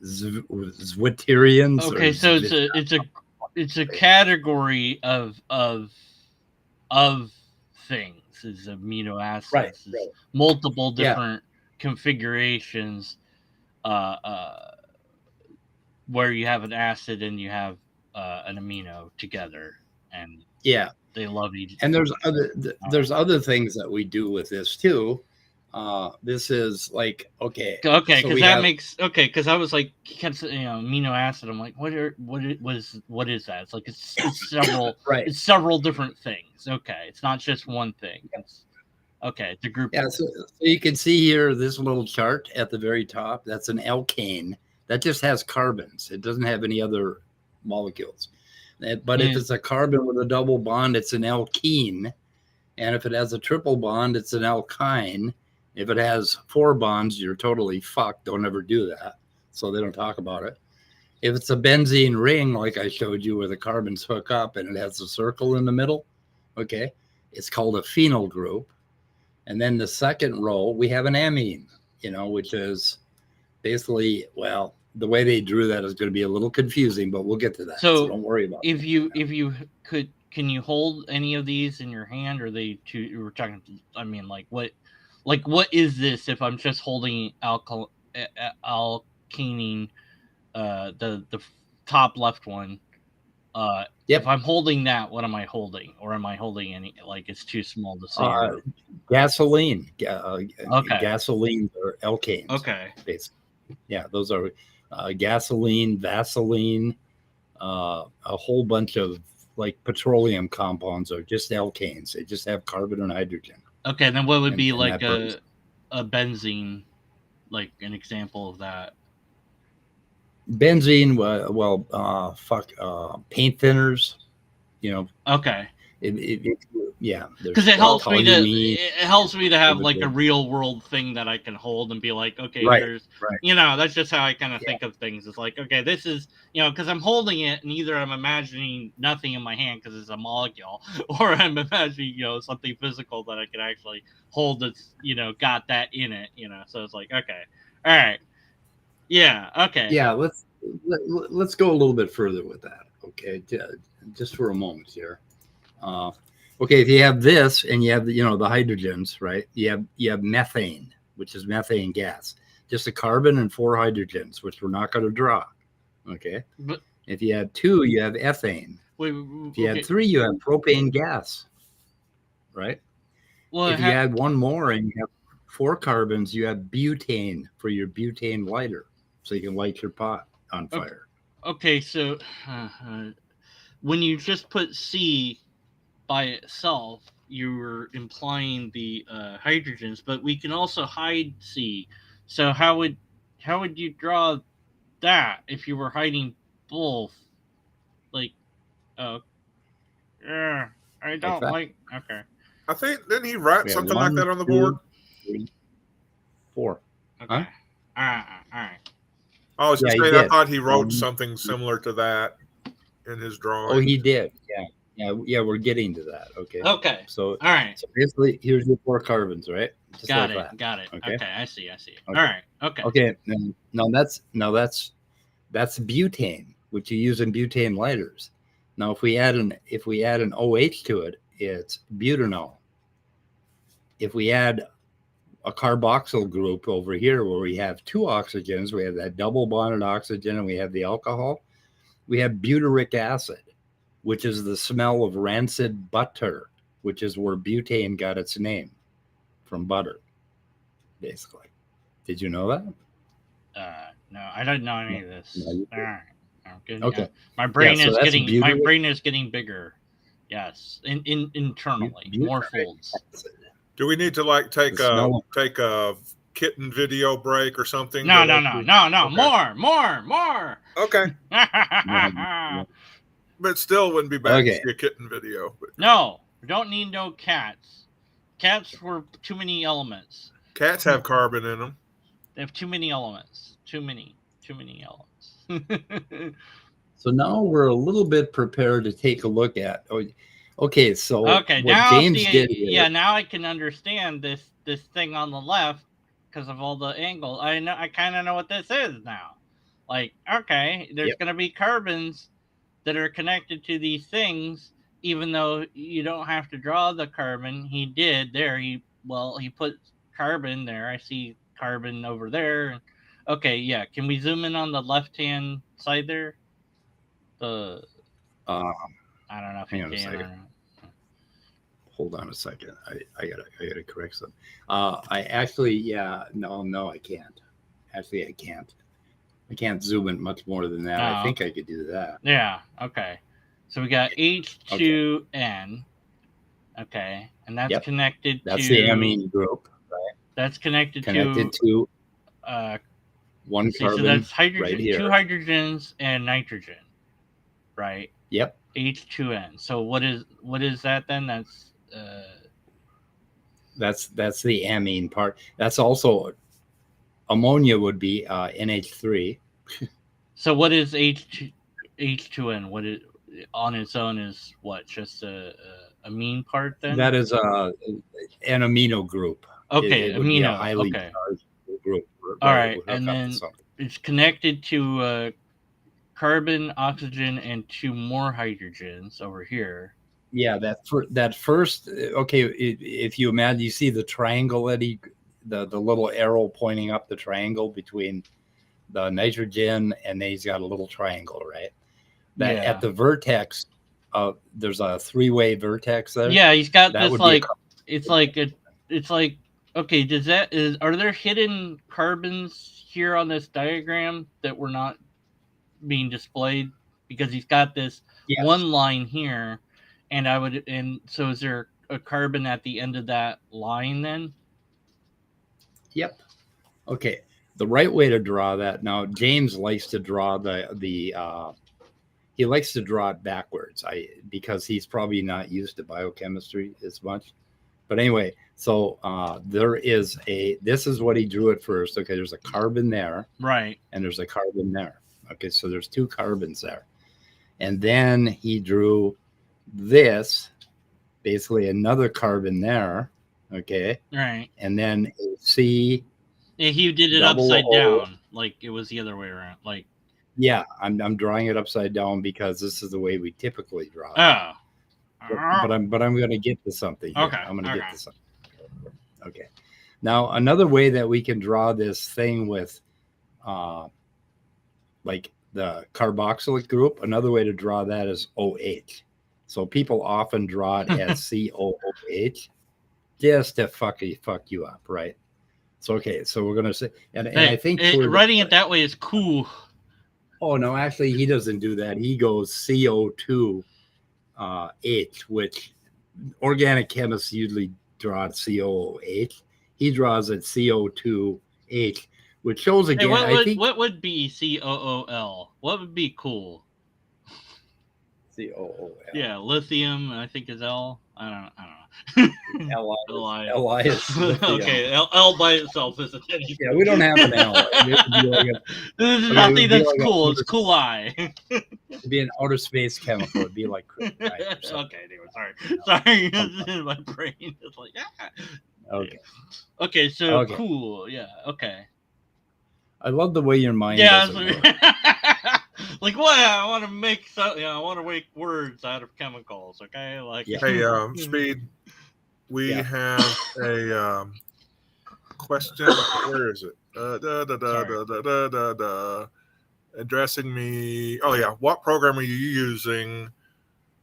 Speaker 1: zwitterians.
Speaker 3: Okay, so it's a category of things. Is amino acids,
Speaker 1: Right.
Speaker 3: multiple different configurations, where you have an acid and you have an amino together, and they love each.
Speaker 1: And there's other things that we do with this too. This is like okay,
Speaker 3: because that makes because I was like, he kept saying, amino acid. I'm like, what is that? It's like it's several
Speaker 1: right.
Speaker 3: It's several different things. Okay, it's not just one thing. It's a group.
Speaker 1: Yeah, so you can see here this little chart at the very top. That's an alkane that just has carbons. It doesn't have any other molecules. But if it's a carbon with a double bond, it's an alkene, and if it has a triple bond, it's an alkyne. If it has 4 bonds, you're totally fucked. Don't ever do that. So they don't talk about it. If it's a benzene ring, like I showed you, where the carbons hook up and it has a circle in the middle, okay, it's called a phenyl group. And then the second row, we have an amine, which is basically, well, the way they drew that is going to be a little confusing, but we'll get to that. So don't worry about it.
Speaker 3: If you could, can you hold any of these in your hand? Or are they too? We're talking. I mean, what is this? If I'm just holding caning, the top left one.
Speaker 1: Yep.
Speaker 3: If I'm holding that, what am I holding? Or am I holding any, like it's too small to see?
Speaker 1: Gasoline.
Speaker 3: Okay.
Speaker 1: Gasoline or alkanes.
Speaker 3: Okay.
Speaker 1: Basically. Yeah, those are gasoline, Vaseline, a whole bunch of like petroleum compounds are just alkanes. They just have carbon and hydrogen.
Speaker 3: Okay, then what would
Speaker 1: And-
Speaker 3: be
Speaker 1: and
Speaker 3: like
Speaker 1: that burns.
Speaker 3: a benzene, like an example of that?
Speaker 1: Benzene, paint thinners,
Speaker 3: Okay.
Speaker 1: yeah.
Speaker 3: Because it helps me to
Speaker 1: toluene.
Speaker 3: have like a real world thing that I can hold and be like, okay,
Speaker 1: Right,
Speaker 3: there's
Speaker 1: right.
Speaker 3: that's just how I kind of think of things. It's like, okay, this is because I'm holding it and either I'm imagining nothing in my hand because it's a molecule, or I'm imagining something physical that I can actually hold that's got that in it. So it's like, okay, all right, yeah, okay,
Speaker 1: Yeah, let's go a little bit further with that. Okay, just for a moment here. Okay, if you have this and you have the hydrogens, right? You have methane, which is methane gas, just a carbon and 4 hydrogens, which we're not going to draw. Okay,
Speaker 3: but
Speaker 1: if you had 2, you have ethane. If you had 3, you have propane gas, right?
Speaker 3: Well,
Speaker 1: if you add 1 more and you have 4 carbons, you have butane for your butane lighter, so you can light your pot on fire.
Speaker 3: Okay, so when you just put C by itself, you're implying the hydrogens, but we can also hide C. So how would you draw that if you were hiding both? Like, I don't like. Okay.
Speaker 2: I think didn't he write something
Speaker 1: 1,
Speaker 2: like that on the
Speaker 1: 2,
Speaker 2: board?
Speaker 1: 3, 4.
Speaker 3: Okay.
Speaker 1: Huh?
Speaker 3: All right.
Speaker 2: I was just
Speaker 1: Yeah,
Speaker 2: saying, I thought he wrote something similar to that in his drawing.
Speaker 1: Oh, he did. Yeah. We're getting to that. Okay.
Speaker 3: Okay.
Speaker 1: So,
Speaker 3: all right.
Speaker 1: So basically, here's your 4 carbons, right? Just
Speaker 3: got
Speaker 1: like
Speaker 3: it.
Speaker 1: that.
Speaker 3: Got it. Okay. I see.
Speaker 1: Okay.
Speaker 3: All right. Okay.
Speaker 1: Okay. Now that's butane, which you use in butane lighters. Now, if we add an OH to it, it's butanol. If we add a carboxyl group over here where we have 2 oxygens, we have that double bonded oxygen and we have the alcohol, we have butyric acid, which is the smell of rancid butter, which is where butane got its name, from butter, basically. Did you know that?
Speaker 3: No, I don't know any of this.
Speaker 1: No,
Speaker 3: all right. Good.
Speaker 1: Okay.
Speaker 3: My brain
Speaker 1: so
Speaker 3: is
Speaker 1: that's
Speaker 3: getting
Speaker 1: butyric
Speaker 3: bigger. Yes, internally, more folds.
Speaker 1: acid.
Speaker 2: Do we need to like take a kitten video break or something?
Speaker 3: No.
Speaker 2: Okay.
Speaker 3: More.
Speaker 2: Okay. But still wouldn't be bad to see a kitten video. But.
Speaker 3: No, we don't need no cats. Cats were too many elements.
Speaker 2: Cats have carbon in them.
Speaker 3: They have too many elements. Too many elements.
Speaker 1: So now we're a little bit prepared to take a look at. Okay, so what
Speaker 3: now
Speaker 1: James did here.
Speaker 3: Yeah, now I can understand this thing on the left because of all the angles. I kind of know what this is now. Like, okay, there's going to be carbons that are connected to these things, even though you don't have to draw the carbon. He did there. He put carbon there. I see carbon over there. Okay, yeah. Can we zoom in on the left-hand side there? I don't know if you can.
Speaker 1: Hold on a second. I gotta correct something. I actually, no, I can't. Actually, I can't. I can't zoom in much more than that. I think I could do that.
Speaker 3: Yeah. Okay. So we got H2N. Okay, and that's connected to.
Speaker 1: That's the amine group, right?
Speaker 3: That's connected
Speaker 1: to 1 carbon.
Speaker 3: So that's hydrogen,
Speaker 1: right here.
Speaker 3: 2 hydrogens and nitrogen, right?
Speaker 1: Yep.
Speaker 3: H2N. So what is that then?
Speaker 1: That's the amine part. That's also ammonia would be NH3.
Speaker 3: So what is H2N? What is on its own is what? Just a amine part then?
Speaker 1: That is an amino group.
Speaker 3: Okay,
Speaker 1: it would be a highly charged group.
Speaker 3: All right, and then it's connected to carbon, oxygen, and 2 more hydrogens over here.
Speaker 1: Yeah, that first. Okay, if you imagine, you see the triangle, Eddie, the little arrow pointing up the triangle between the nitrogen, and then he's got a little triangle, right? That
Speaker 3: Yeah.
Speaker 1: at the vertex, there's a 3-way vertex there.
Speaker 3: Yeah, he's got
Speaker 1: That
Speaker 3: this
Speaker 1: would be a
Speaker 3: like it's like okay, are there hidden carbons here on this diagram that were not being displayed? Because he's got this
Speaker 1: Yes.
Speaker 3: one line here, and so is there a carbon at the end of that line then?
Speaker 1: Yep. Okay. The right way to draw that. Now, James likes to draw he likes to draw it backwards. Because he's probably not used to biochemistry as much. But anyway, so this is what he drew at first. Okay, there's a carbon there.
Speaker 3: Right.
Speaker 1: And there's a carbon there. Okay, so there's 2 carbons there. And then he drew this, basically another carbon there. Okay.
Speaker 3: Right.
Speaker 1: And then a C.
Speaker 3: Yeah, he did it upside down, like it was the other way around. Like,
Speaker 1: yeah, I'm drawing it upside down because this is the way we typically draw it.
Speaker 3: oh,
Speaker 1: But I'm going to get to something here.
Speaker 3: Okay.
Speaker 1: I'm going to get to something. Okay. Now, another way that we can draw this thing with, like the carboxylic group, another way to draw that is OH. So people often draw it as COOH just to fuck you up, right? So, okay, so we're going to say, and I think
Speaker 3: writing it that way is cool.
Speaker 1: Oh, no, actually, he doesn't do that. He goes CO2H, which organic chemists usually draw COOH. He draws it CO2H, which shows again.
Speaker 3: What would be COOL? What would be cool?
Speaker 1: COOL.
Speaker 3: Yeah, lithium. I think is L. I don't know.
Speaker 1: Li is
Speaker 3: okay. L by itself isn't anything.
Speaker 1: Yeah, we don't have an L.
Speaker 3: There's nothing that's cool. It's cool I.
Speaker 1: It'd be an outer space chemical. It'd be like
Speaker 3: kryptonite. Okay, anyway, sorry. My brain is like,
Speaker 1: Okay.
Speaker 3: Okay, so cool. Yeah. Okay.
Speaker 1: I love the way your mind doesn't work.
Speaker 3: Like what? I want to make I want to make words out of chemicals. Okay, like
Speaker 2: Hey, Speed. We have a question. Where is it? Addressing me. Oh yeah. What program are you using?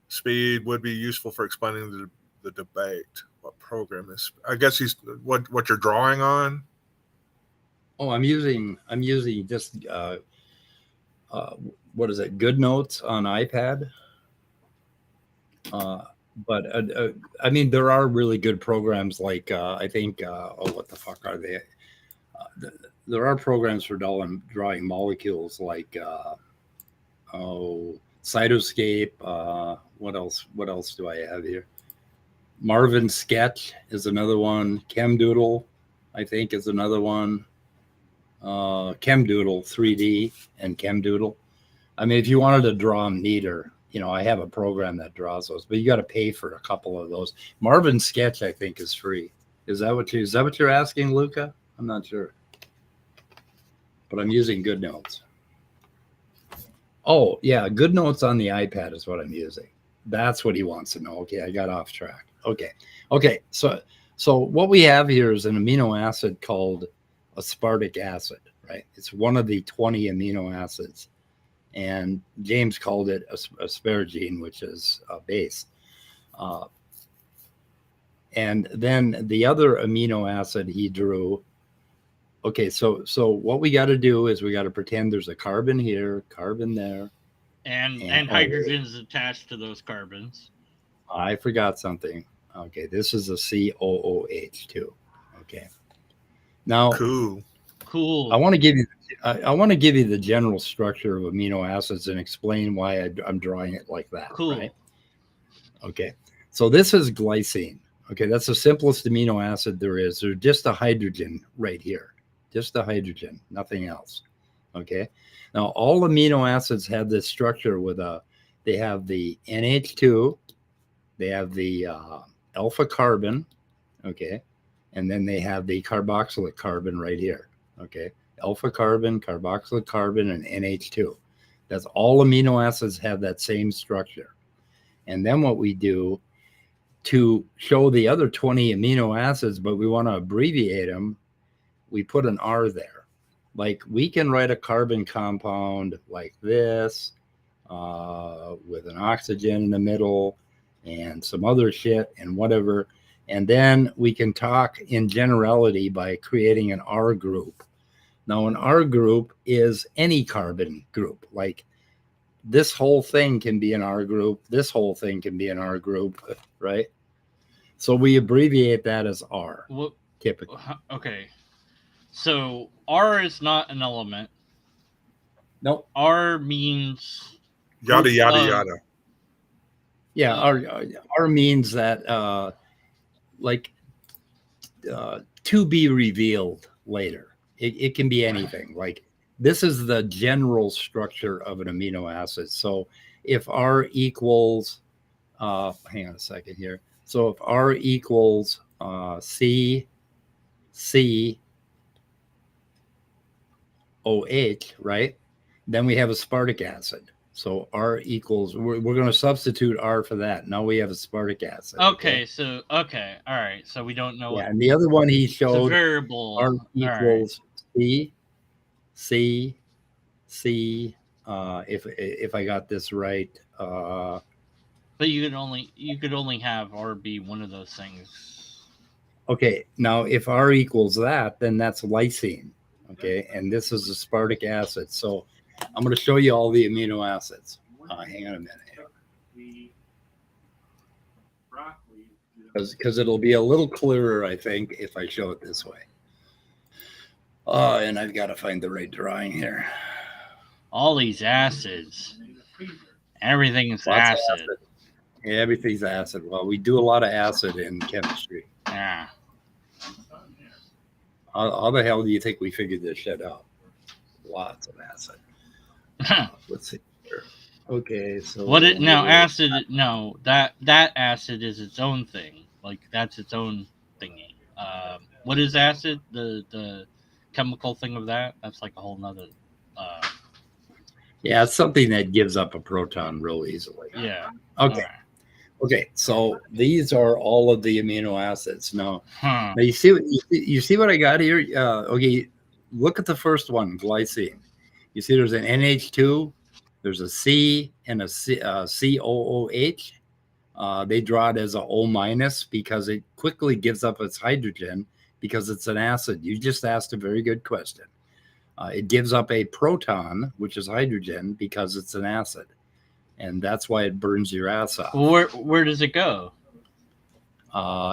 Speaker 2: Speed would be useful for explaining the debate. What program is? I guess he's what you're drawing on.
Speaker 1: Oh, I'm using just what is it? Good Notes on iPad. But I mean, there are really good programs like I think. What the fuck are they? There are programs for drawing molecules like Cytoscape. What else? What else do I have here? Marvin Sketch is another one. ChemDoodle, I think, is another one. ChemDoodle 3D and ChemDoodle. I mean, if you wanted to draw them neater, I have a program that draws those, but you got to pay for a couple of those. Marvin Sketch, I think, is free. Is that what you're asking, Luca? I'm not sure, but I'm using Good Notes. Oh yeah, Good Notes on the iPad is what I'm using. That's what he wants to know. Okay, I got off track. Okay. So what we have here is an amino acid called aspartic acid, right? It's one of the 20 amino acids. And James called it asparagine, which is a base. And then the other amino acid he drew. Okay, so what we got to do is we got to pretend there's a carbon here, carbon there.
Speaker 3: And hydrogen's attached to those carbons.
Speaker 1: I forgot something. Okay, this is a COOH too. Okay. Now,
Speaker 2: cool.
Speaker 1: I want to give you the general structure of amino acids and explain why I'm drawing it like that.
Speaker 3: Cool.
Speaker 1: Right? Okay. So this is glycine. Okay, that's the simplest amino acid there is. There's just a hydrogen right here. Just a hydrogen, nothing else. Okay. Now all amino acids have this structure they have the NH2, they have the alpha carbon, okay, and then they have the carboxylic carbon right here. Okay. Alpha carbon, carboxylic carbon, and NH2. That's all amino acids have that same structure. And then what we do to show the other 20 amino acids, but we want to abbreviate them, we put an R there. Like we can write a carbon compound like this with an oxygen in the middle and some other shit and whatever. And then we can talk in generality by creating an R group. Now, an R group is any carbon group. Like this whole thing can be an R group. This whole thing can be an R group, right? So we abbreviate that as R,
Speaker 3: Well,
Speaker 1: typically.
Speaker 3: okay. So R is not an element.
Speaker 1: Nope.
Speaker 3: R means
Speaker 2: Yada, yada, yada.
Speaker 1: Yeah, R means that to be revealed later. It can be anything. Like this is the general structure of an amino acid. So if R equals, hang on a second here. So if R equals C OH, right? Then we have aspartic acid. So R equals, we're going to substitute R for that. Now we have aspartic acid.
Speaker 3: Okay, so, okay, all right. So we don't know.
Speaker 1: Yeah, and the other one he
Speaker 3: It's a
Speaker 1: showed,
Speaker 3: variable.
Speaker 1: R
Speaker 3: All
Speaker 1: equals C, if I got this right.
Speaker 3: But you could only have R be one of those things.
Speaker 1: Okay, now if R equals that, then that's lysine. Okay, and this is aspartic acid. So I'm going to show you all the amino acids. Hang on a minute. Because it'll be a little clearer, I think, if I show it this way. And I've got to find the right drawing here.
Speaker 3: All these acids. Everything's
Speaker 1: Lots of
Speaker 3: acid.
Speaker 1: Yeah, everything's acid. Well, we do a lot of acid in chemistry.
Speaker 3: Yeah.
Speaker 1: How the hell do you think we figured this shit out? Lots of acid. Let's see here. Okay, so
Speaker 3: acid? No, that acid is its own thing. Like that's its own thingy. What is acid? The chemical thing of that? That's like a whole nother.
Speaker 1: Yeah, it's something that gives up a proton real easily.
Speaker 3: Yeah.
Speaker 1: Okay.
Speaker 3: Right.
Speaker 1: Okay, so these are all of the amino acids. Now
Speaker 3: Huh.
Speaker 1: you see what I got here? Okay, look at the first one, glycine. You see there's an NH2, there's a C and a COOH. They draw it as a O minus because it quickly gives up its hydrogen because it's an acid. You just asked a very good question. It gives up a proton, which is hydrogen, because it's an acid. And that's why it burns your ass off.
Speaker 3: Where does it go?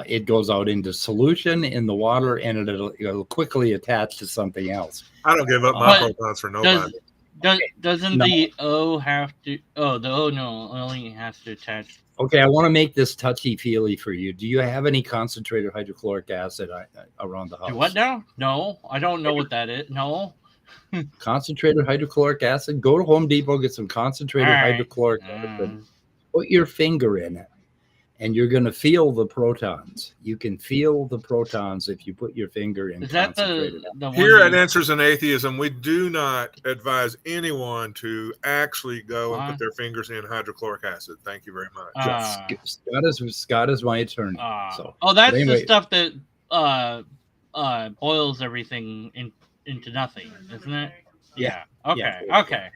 Speaker 1: It goes out into solution in the water, and it'll quickly attach to something else.
Speaker 2: I don't give up my protons for nobody.
Speaker 3: Doesn't the O have to? Oh, the O only has to attach.
Speaker 1: Okay, I want to make this touchy-feely for you. Do you have any concentrated hydrochloric acid around the house?
Speaker 3: What now? No, I don't know what that is. No.
Speaker 1: Concentrated hydrochloric acid? Go to Home Depot, get some concentrated hydrochloric acid. Put your finger in it, and you're going to feel the protons. You can feel the protons if you put your finger in.
Speaker 3: Is that the one
Speaker 2: Here at Answers in Atheism, we do not advise anyone to actually go and put their fingers in hydrochloric acid. Thank you very much.
Speaker 1: Scott is my attorney.
Speaker 3: That's the stuff that boils everything into nothing, isn't it? Yeah. Okay.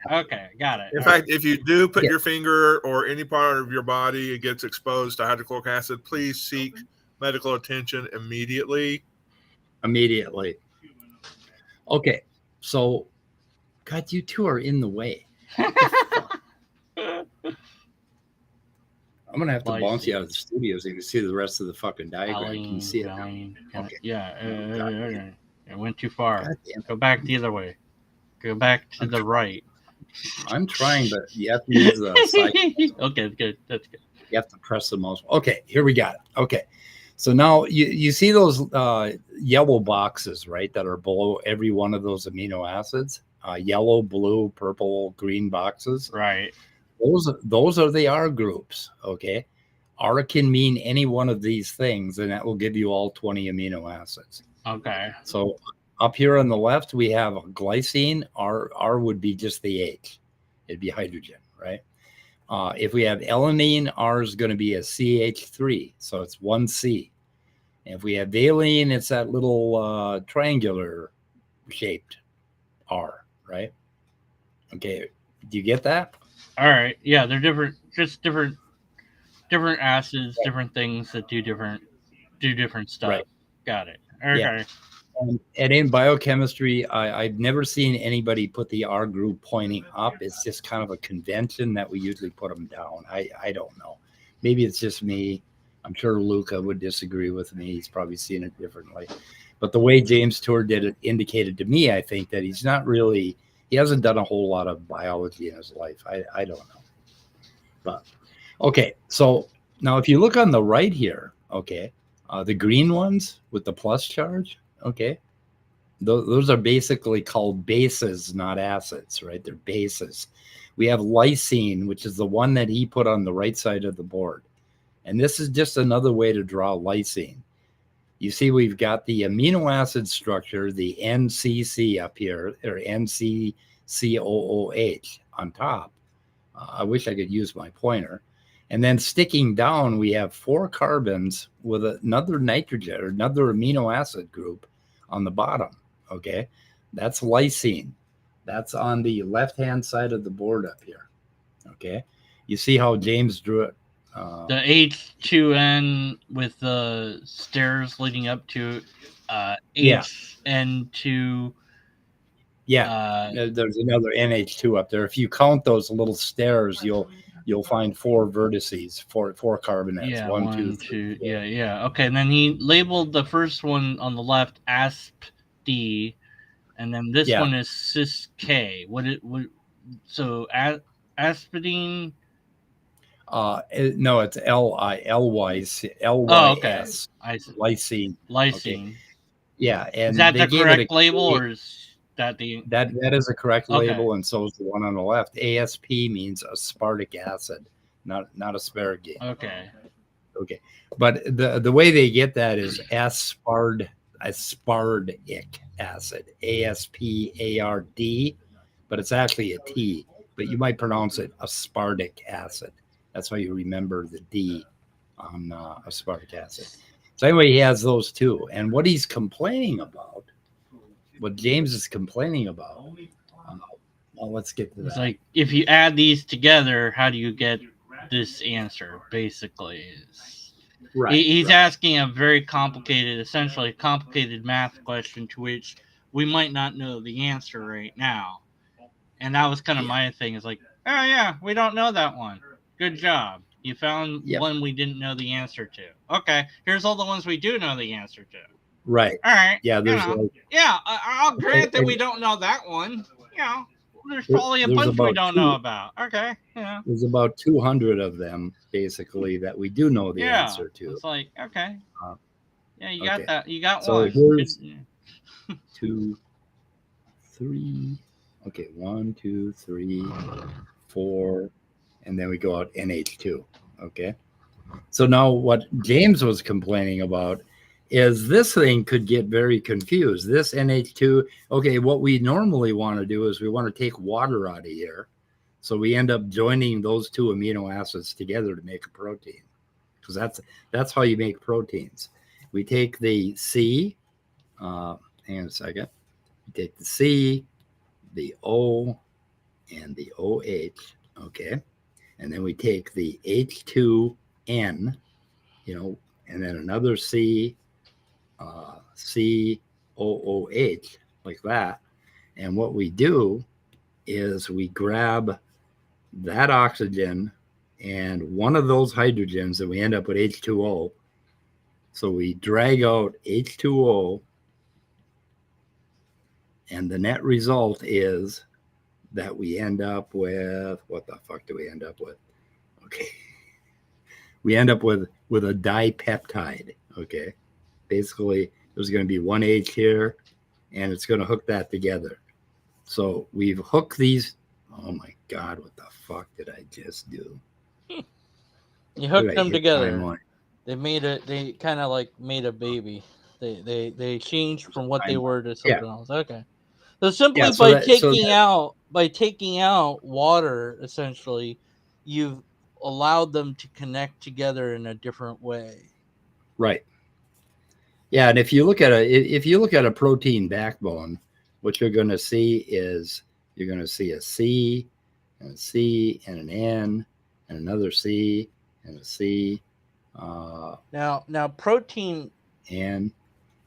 Speaker 3: Got it.
Speaker 2: In fact, if you do put your finger or any part of your body, it gets exposed to hydrochloric acid, please seek medical attention immediately.
Speaker 1: Okay. So, God, you two are in the way. I'm going to have to bounce you out of the studio so you can see the rest of the fucking diagram. Can you see it now?
Speaker 3: Okay. Yeah. It went too far. Go back the other way. Go back to the right.
Speaker 1: I'm trying, but you have to use the side.
Speaker 3: Okay, good. That's good.
Speaker 1: You have to press the mouse. Okay, here we got it. Okay. So now you see those yellow boxes, right, that are below every one of those amino acids? Yellow, blue, purple, green boxes.
Speaker 3: Right.
Speaker 1: Those are the R groups, okay? R can mean any one of these things, and that will give you all 20 amino acids.
Speaker 3: Okay.
Speaker 1: So up here on the left, we have glycine. R would be just the H. It'd be hydrogen, right? If we have alanine, R is going to be a CH3, so it's 1C. And if we have valine, it's that little triangular shaped. R, right? Okay. Do you get that?
Speaker 3: All right. Yeah, they're different. Just different acids, different things that do different stuff.
Speaker 1: Right.
Speaker 3: Got it.
Speaker 1: Yeah.
Speaker 3: Okay.
Speaker 1: And in biochemistry, I've never seen anybody put the R group pointing up. It's just kind of a convention that we usually put them down. I don't know. Maybe it's just me. I'm sure Luca would disagree with me. He's probably seen it differently. But the way James Tour did it indicated to me, I think, that he hasn't done a whole lot of biology in his life. I don't know. But okay, so now if you look on the right here, okay, the green ones with the plus charge, okay, those are basically called bases, not acids, right? They're bases. We have lysine, which is the one that he put on the right side of the board. And this is just another way to draw lysine. You see, we've got the amino acid structure, the NCC up here, or NCCOOH on top. I wish I could use my pointer. And then sticking down, we have 4 carbons with another nitrogen or another amino acid group on the bottom. Okay, that's lysine. That's on the left-hand side of the board up here. Okay, you see how James drew it?
Speaker 3: The H2N with the stairs leading up to HN2.
Speaker 1: Yeah, there's another NH2 up there. If you count those little stairs, you'll find 4 vertices, four carbonates.
Speaker 3: Yeah,
Speaker 1: one,
Speaker 3: one,
Speaker 1: two.
Speaker 3: Yeah. Okay, and then he labeled the first one on the left ASP-D, and then this one is cis-K. So aspartame?
Speaker 1: No, it's LYS.
Speaker 3: Oh, okay.
Speaker 1: Lysine.
Speaker 3: Lysine.
Speaker 1: Okay. Yeah, and
Speaker 3: is that the correct label, or is that
Speaker 1: that is a correct label, and so is the one on the left. ASP means aspartic acid, not asparagine.
Speaker 3: Okay.
Speaker 1: But the way they get that is aspartic acid, ASPARD, but it's actually a T. But you might pronounce it aspartic acid. That's how you remember the D on aspartic acid. So anyway, he has those two, and what he's complaining about. What James is complaining about. Well, let's get to that.
Speaker 3: It's like, if you add these together, how do you get this answer? Basically, he's asking a very complicated, essentially complicated math question to which we might not know the answer right now. And that was kind of my thing. Is like, oh yeah, we don't know that one. Good job. You found one we didn't know the answer to. Okay, here's all the ones we do know the answer to.
Speaker 1: Right.
Speaker 3: All right.
Speaker 1: Yeah. There's
Speaker 3: I'll grant that we don't know that one. There's probably a bunch we don't know about. Okay. Yeah.
Speaker 1: There's about 200 of them basically that we do know the answer to.
Speaker 3: It's like, okay. Yeah, you got that. You got
Speaker 1: so
Speaker 3: one.
Speaker 1: Here's 2, 3. Okay, 1, 2, 3, 4, and then we go out NH2. Okay. So now what James was complaining about is this thing could get very confused. This NH2, okay, what we normally want to do is we want to take water out of here. So we end up joining those 2 amino acids together to make a protein, because that's how you make proteins. We take the C, hang on a second. We take the C, the O, and the OH, okay? And then we take the H2N, and then another C, COOH, like that. And what we do is we grab that oxygen and one of those hydrogens, and we end up with H2O. So we drag out H2O, and the net result is that we end up with, what the fuck do we end up with? Okay. We end up with a dipeptide, okay? Basically, there's going to be one H here, and it's going to hook that together. So we've hooked these. Oh my God, what the fuck did I just do?
Speaker 4: You hooked them together. They kind of like made a baby. They changed from what they were to something else. Okay. So simply by taking out water, essentially, you've allowed them to connect together in a different way.
Speaker 1: Right. Yeah, and if you look at a protein backbone, what you're going to see is you're going to see a C and a C and an N and another C and a C.
Speaker 4: Now protein.
Speaker 1: And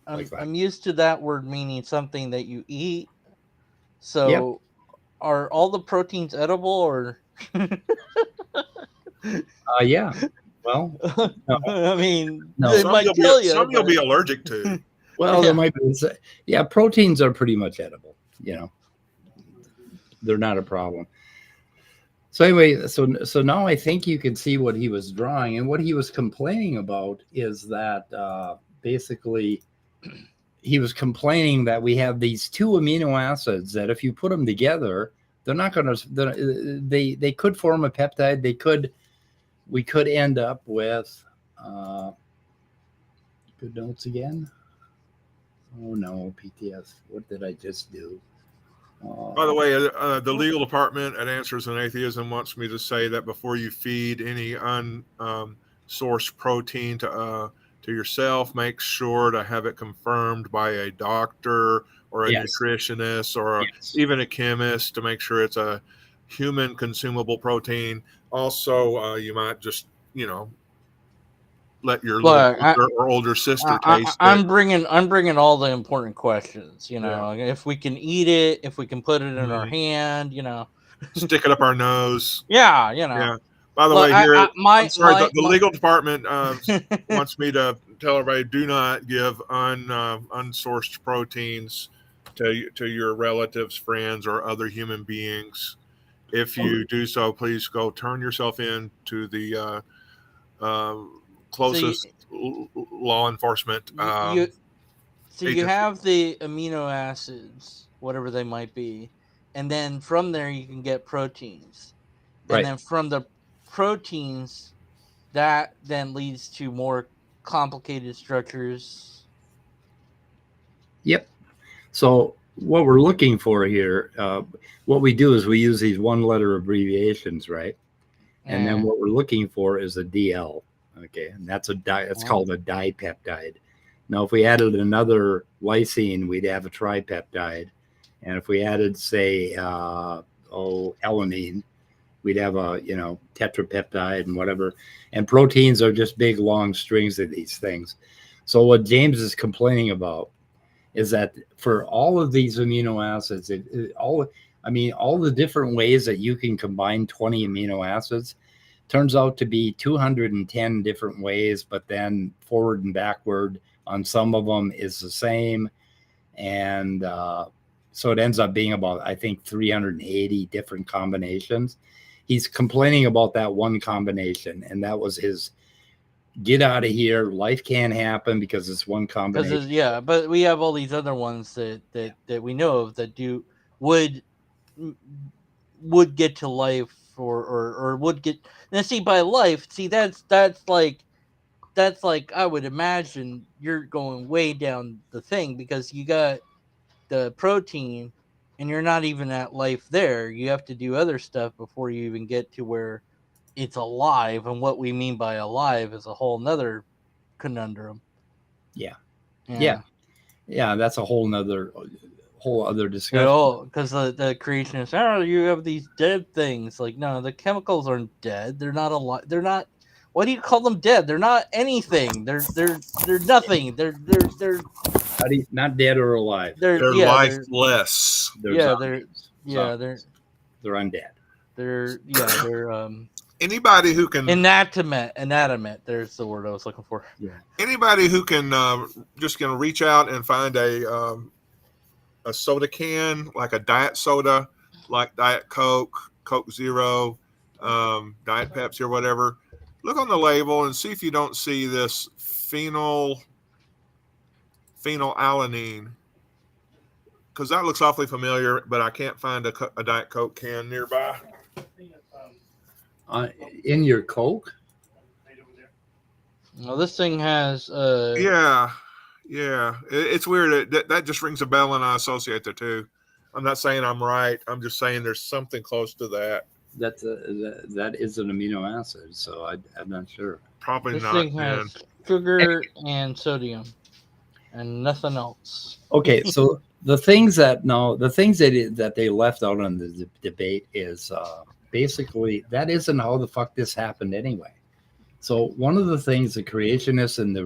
Speaker 4: I'm used to that word meaning something that you eat. So, are all the proteins edible, or?
Speaker 1: Yeah. Well, no.
Speaker 4: I mean,
Speaker 1: No.
Speaker 4: they might tell you.
Speaker 2: Some you'll be allergic to.
Speaker 1: Well, there might be. Yeah, proteins are pretty much edible. They're not a problem. So anyway, so now I think you can see what he was drawing, and what he was complaining about is that basically he was complaining that we have these two amino acids that if you put them together, they're not going to. They could form a peptide. We could end up with. Good notes again. Oh no, PTS. What did I just do?
Speaker 2: By the way, the legal department at Answers in Atheism wants me to say that before you feed any unsourced protein to yourself, make sure to have it confirmed by a doctor or a nutritionist or even a chemist to make sure it's a human consumable protein. Also, you might just, let your older sister taste it.
Speaker 4: I'm bringing all the important questions. If we can eat it, if we can put it in our hand,
Speaker 2: stick it up our nose.
Speaker 4: Yeah.
Speaker 2: By the way, the legal department wants me to tell everybody: do not give unsourced proteins to your relatives, friends, or other human beings. If you do so, please go turn yourself in to the closest law enforcement.
Speaker 4: You have the amino acids, whatever they might be, and then from there you can get proteins, and then from the proteins, that then leads to more complicated structures.
Speaker 1: Yep. So what we're looking for here, what we do is we use these one-letter abbreviations, right? And then what we're looking for is a DL. Okay, and that's it's called a dipeptide. Now, if we added another lysine, we'd have a tripeptide, and if we added, say, alanine, we'd have a tetrapeptide and whatever. And proteins are just big long strings of these things. So what James is complaining about is that for all of these amino acids, all the different ways that you can combine 20 amino acids. Turns out to be 210 different ways, but then forward and backward on some of them is the same. And so it ends up being about, I think, 380 different combinations. He's complaining about that one combination, and that was his get out of here. Life can't happen because it's one combination.
Speaker 4: But we have all these other ones that we know of that would get to life or would get. Now, see, by life, that's like I would imagine you're going way down the thing because you got the protein and you're not even at life there. You have to do other stuff before you even get to where it's alive, and what we mean by alive is a whole nother conundrum.
Speaker 1: Yeah. That's a whole other discussion.
Speaker 4: Because the creationists, you have these dead things. Like, no, the chemicals aren't dead. They're not alive. They're not. Why do you call them dead? They're not anything. They're nothing. They're
Speaker 1: not dead or alive.
Speaker 2: They're lifeless.
Speaker 1: They're undead.
Speaker 4: They're
Speaker 2: anybody who can
Speaker 4: inanimate. There's the word I was looking for.
Speaker 1: Yeah.
Speaker 2: Anybody who can just gonna reach out and find a soda can, like a diet soda, like Diet Coke, Coke Zero, Diet Pepsi or whatever. Look on the label and see if you don't see this phenylalanine, because that looks awfully familiar, but I can't find a Diet Coke can nearby.
Speaker 1: In your Coke?
Speaker 4: Well, this thing has.
Speaker 2: Yeah. It's weird. That just rings a bell, and I associate the two. I'm not saying I'm right. I'm just saying there's something close to that.
Speaker 1: That is an amino acid, so I'm not sure.
Speaker 2: Probably
Speaker 4: this
Speaker 2: not.
Speaker 4: This thing has sugar and sodium, and nothing else.
Speaker 1: Okay, so the things that they left out on the debate is basically that isn't how the fuck this happened anyway. So one of the things the creationists and the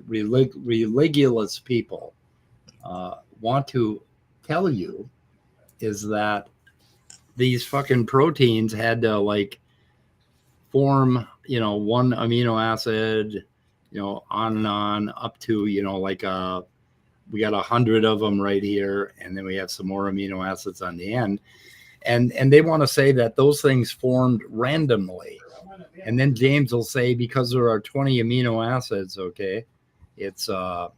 Speaker 1: religious people want to tell you is that these fucking proteins had to like form, one amino acid, on and on up to, like we got 100 of them right here, and then we have some more amino acids on the end, and they want to say that those things formed randomly. And then James will say, because there are 20 amino acids, okay, it's and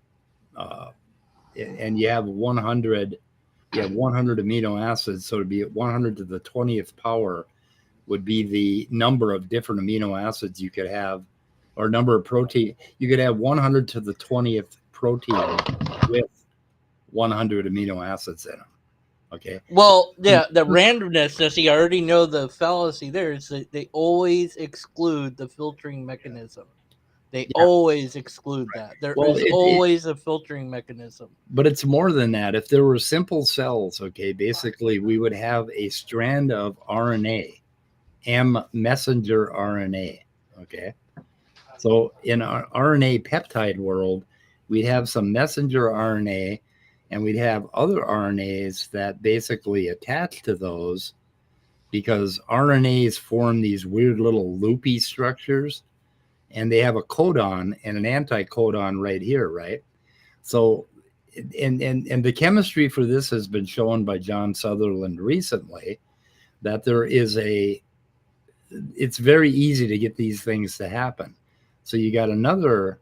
Speaker 1: you have 100 amino acids, so it'd be 100 to the 20th power would be the number of different amino acids you could have, or number of protein. You could have 100 to the 20th protein with 100 amino acids in them. Okay.
Speaker 4: Well, yeah, the randomness. Now, see, I already know the fallacy there is that they always exclude the filtering mechanism. They always exclude that. There is always a filtering mechanism.
Speaker 1: But it's more than that. If there were simple cells, okay, basically we would have a strand of RNA, messenger RNA, okay? So in our RNA peptide world, we'd have some messenger RNA, and we'd have other RNAs that basically attach to those, because RNAs form these weird little loopy structures, and they have a codon and an anticodon right here, right? So, and the chemistry for this has been shown by John Sutherland recently, that there is it's very easy to get these things to happen. So you got another,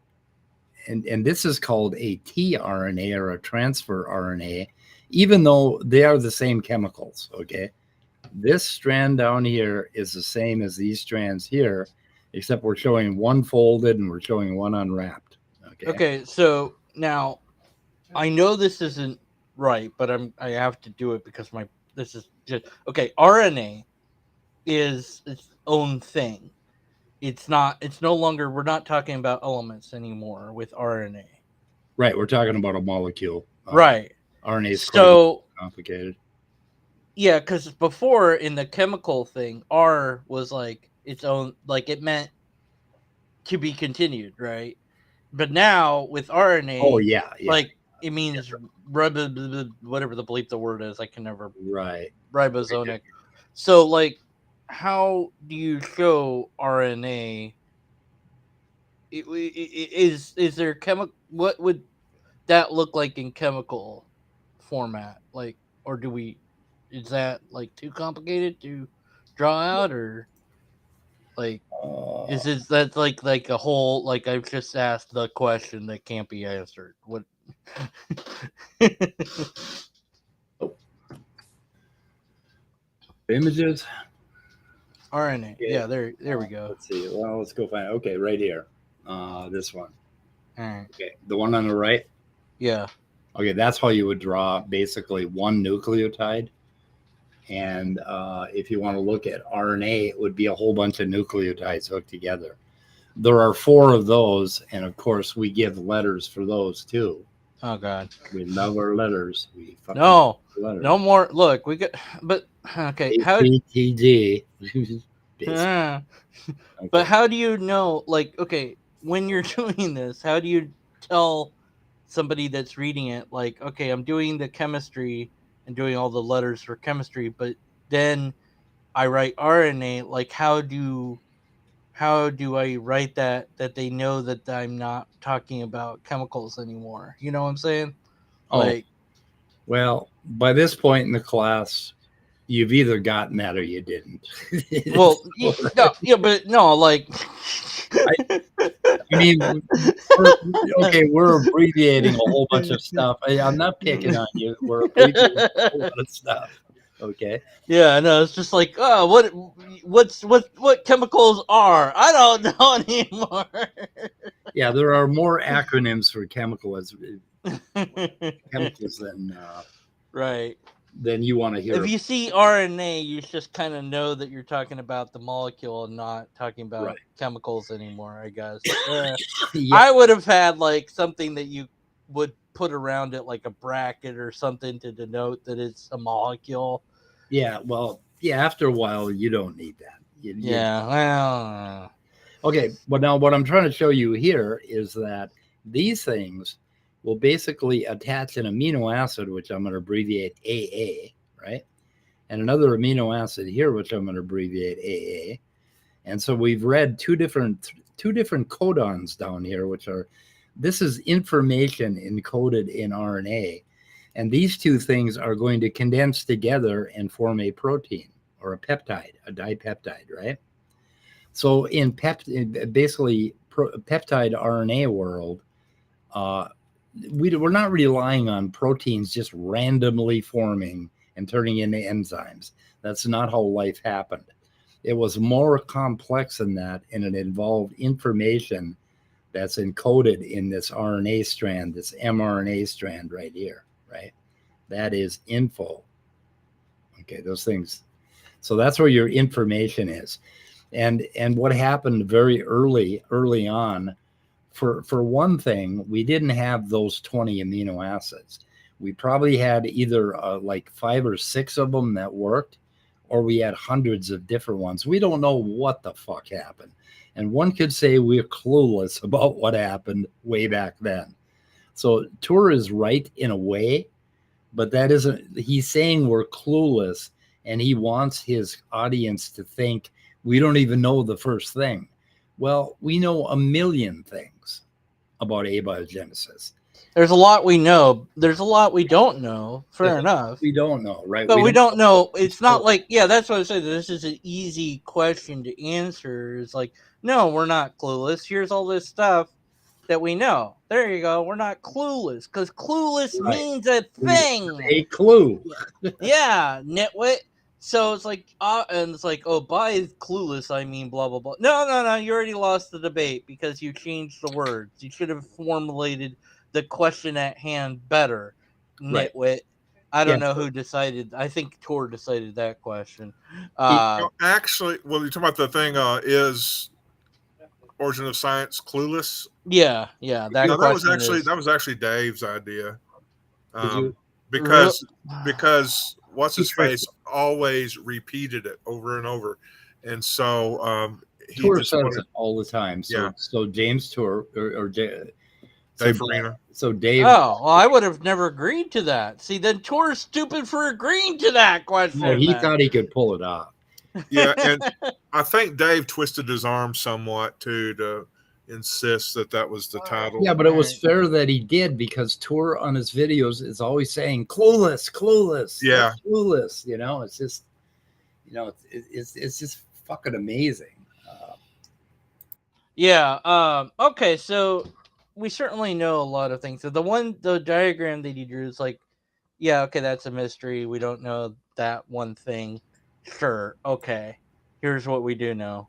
Speaker 1: and this is called a tRNA, or a transfer RNA, even though they are the same chemicals, okay? This strand down here is the same as these strands here, except we're showing one folded and we're showing one unwrapped.
Speaker 4: Okay, so now I know this isn't right, but I have to do it because this is just okay. RNA is its own thing. It's no longer, we're not talking about elements anymore with RNA.
Speaker 1: Right, we're talking about a molecule.
Speaker 4: Right.
Speaker 1: RNA is
Speaker 4: so
Speaker 1: complicated.
Speaker 4: Yeah, because before in the chemical thing, R was like its own, like it meant to be continued, right? But now with RNA, like it means whatever the bleep the word is. I can never.
Speaker 1: Right.
Speaker 4: Ribosonic. So like, how do you show RNA? Is there chemical? What would that look like in chemical format? Like, or do we? Is that like too complicated to draw out, or like is it that's like a whole, like I've just asked the question that can't be answered? What?
Speaker 1: Images.
Speaker 4: RNA. Yeah, there we go.
Speaker 1: Let's see. Well, let's go find. Okay, right here. This one.
Speaker 4: All right.
Speaker 1: Okay, the one on the right.
Speaker 4: Yeah.
Speaker 1: Okay, that's how you would draw basically one nucleotide. And if you want to look at RNA, it would be a whole bunch of nucleotides hooked together. There are 4 of those, and of course, we give letters for those too.
Speaker 4: Oh God,
Speaker 1: we love our letters. We
Speaker 4: no
Speaker 1: letters.
Speaker 4: More. Look, we got, but okay.
Speaker 1: ATG.
Speaker 4: Okay. But how do you know? Like, okay, when you're doing this, how do you tell somebody that's reading it, like, okay, I'm doing the chemistry and doing all the letters for chemistry, but then I write RNA. Like, how do I write that they know that I'm not talking about chemicals anymore? You know what I'm saying? Like,
Speaker 1: well, by this point in the class, you've either gotten that or you didn't.
Speaker 4: Well, but no, like,
Speaker 1: I mean, we're abbreviating a whole bunch of stuff. I'm not picking on you. We're abbreviating a whole lot of stuff. Okay.
Speaker 4: Yeah, no, it's just like, oh, what chemicals are? I don't know anymore.
Speaker 1: Yeah, there are more acronyms for chemicals than
Speaker 4: right.
Speaker 1: Than you want to hear.
Speaker 4: If you see RNA, you just kind of know that you're talking about the molecule and not talking about chemicals anymore, I guess. Yeah. I would have had like something that you would put around it like a bracket or something to denote that it's a molecule.
Speaker 1: Yeah, well, yeah, after a while, you don't need that.
Speaker 4: Well.
Speaker 1: Okay, but now what I'm trying to show you here is that these things will basically attach an amino acid, which I'm going to abbreviate AA, right? And another amino acid here, which I'm going to abbreviate AA. And so we've read two different codons down here, this is information encoded in RNA. And these two things are going to condense together and form a protein or a peptide, a dipeptide, right? So in basically peptide RNA world, we're not relying on proteins just randomly forming and turning into enzymes. That's not how life happened. It was more complex than that, and it involved information that's encoded in this RNA strand, this mRNA strand right here, right? That is info. Okay, those things. So that's where your information is. And what happened very early on, for one thing, we didn't have those 20 amino acids. We probably had either like 5 or 6 of them that worked, or we had hundreds of different ones. We don't know what the fuck happened. And one could say we're clueless about what happened way back then. So Tour is right in a way, but that isn't, he's saying we're clueless, and he wants his audience to think we don't even know the first thing. Well, we know a million things about abiogenesis.
Speaker 4: There's a lot we know. There's a lot we don't know. Fair enough.
Speaker 1: We don't know, right?
Speaker 4: But we don't know. It's not like, yeah, that's what I said. This is an easy question to answer. It's like, no, we're not clueless. Here's all this stuff that we know. There you go. We're not clueless, because clueless means a thing.
Speaker 1: A clue.
Speaker 4: Yeah, nitwit. So it's like, and it's like, oh, by clueless, I mean blah, blah, blah. No. You already lost the debate because you changed the words. You should have formulated the question at hand better, nitwit. Right. I don't know who decided. I think Tor decided that question.
Speaker 2: Actually, well, you're talking about the thing, is Origin of Science clueless?
Speaker 4: Yeah.
Speaker 2: That was actually Dave's idea. Because what's his face always repeated it over and over, and so he
Speaker 1: Tour says it all the time. So James Tour or
Speaker 2: Dave Farina.
Speaker 1: So Dave.
Speaker 4: Oh, well, I would have never agreed to that. See, then Tour's stupid for agreeing to that question.
Speaker 1: No, he thought he could pull it off.
Speaker 2: Yeah, and I think Dave twisted his arm somewhat too to insist that was the title.
Speaker 1: Yeah, but it was fair that he did, because Tour on his videos is always saying clueless.
Speaker 2: Yeah,
Speaker 1: clueless. It's just, it's just fucking amazing.
Speaker 4: Okay, so we certainly know a lot of things. So the diagram that he drew is like, yeah, okay, that's a mystery. We don't know that one thing. Sure, okay. Here's what we do know.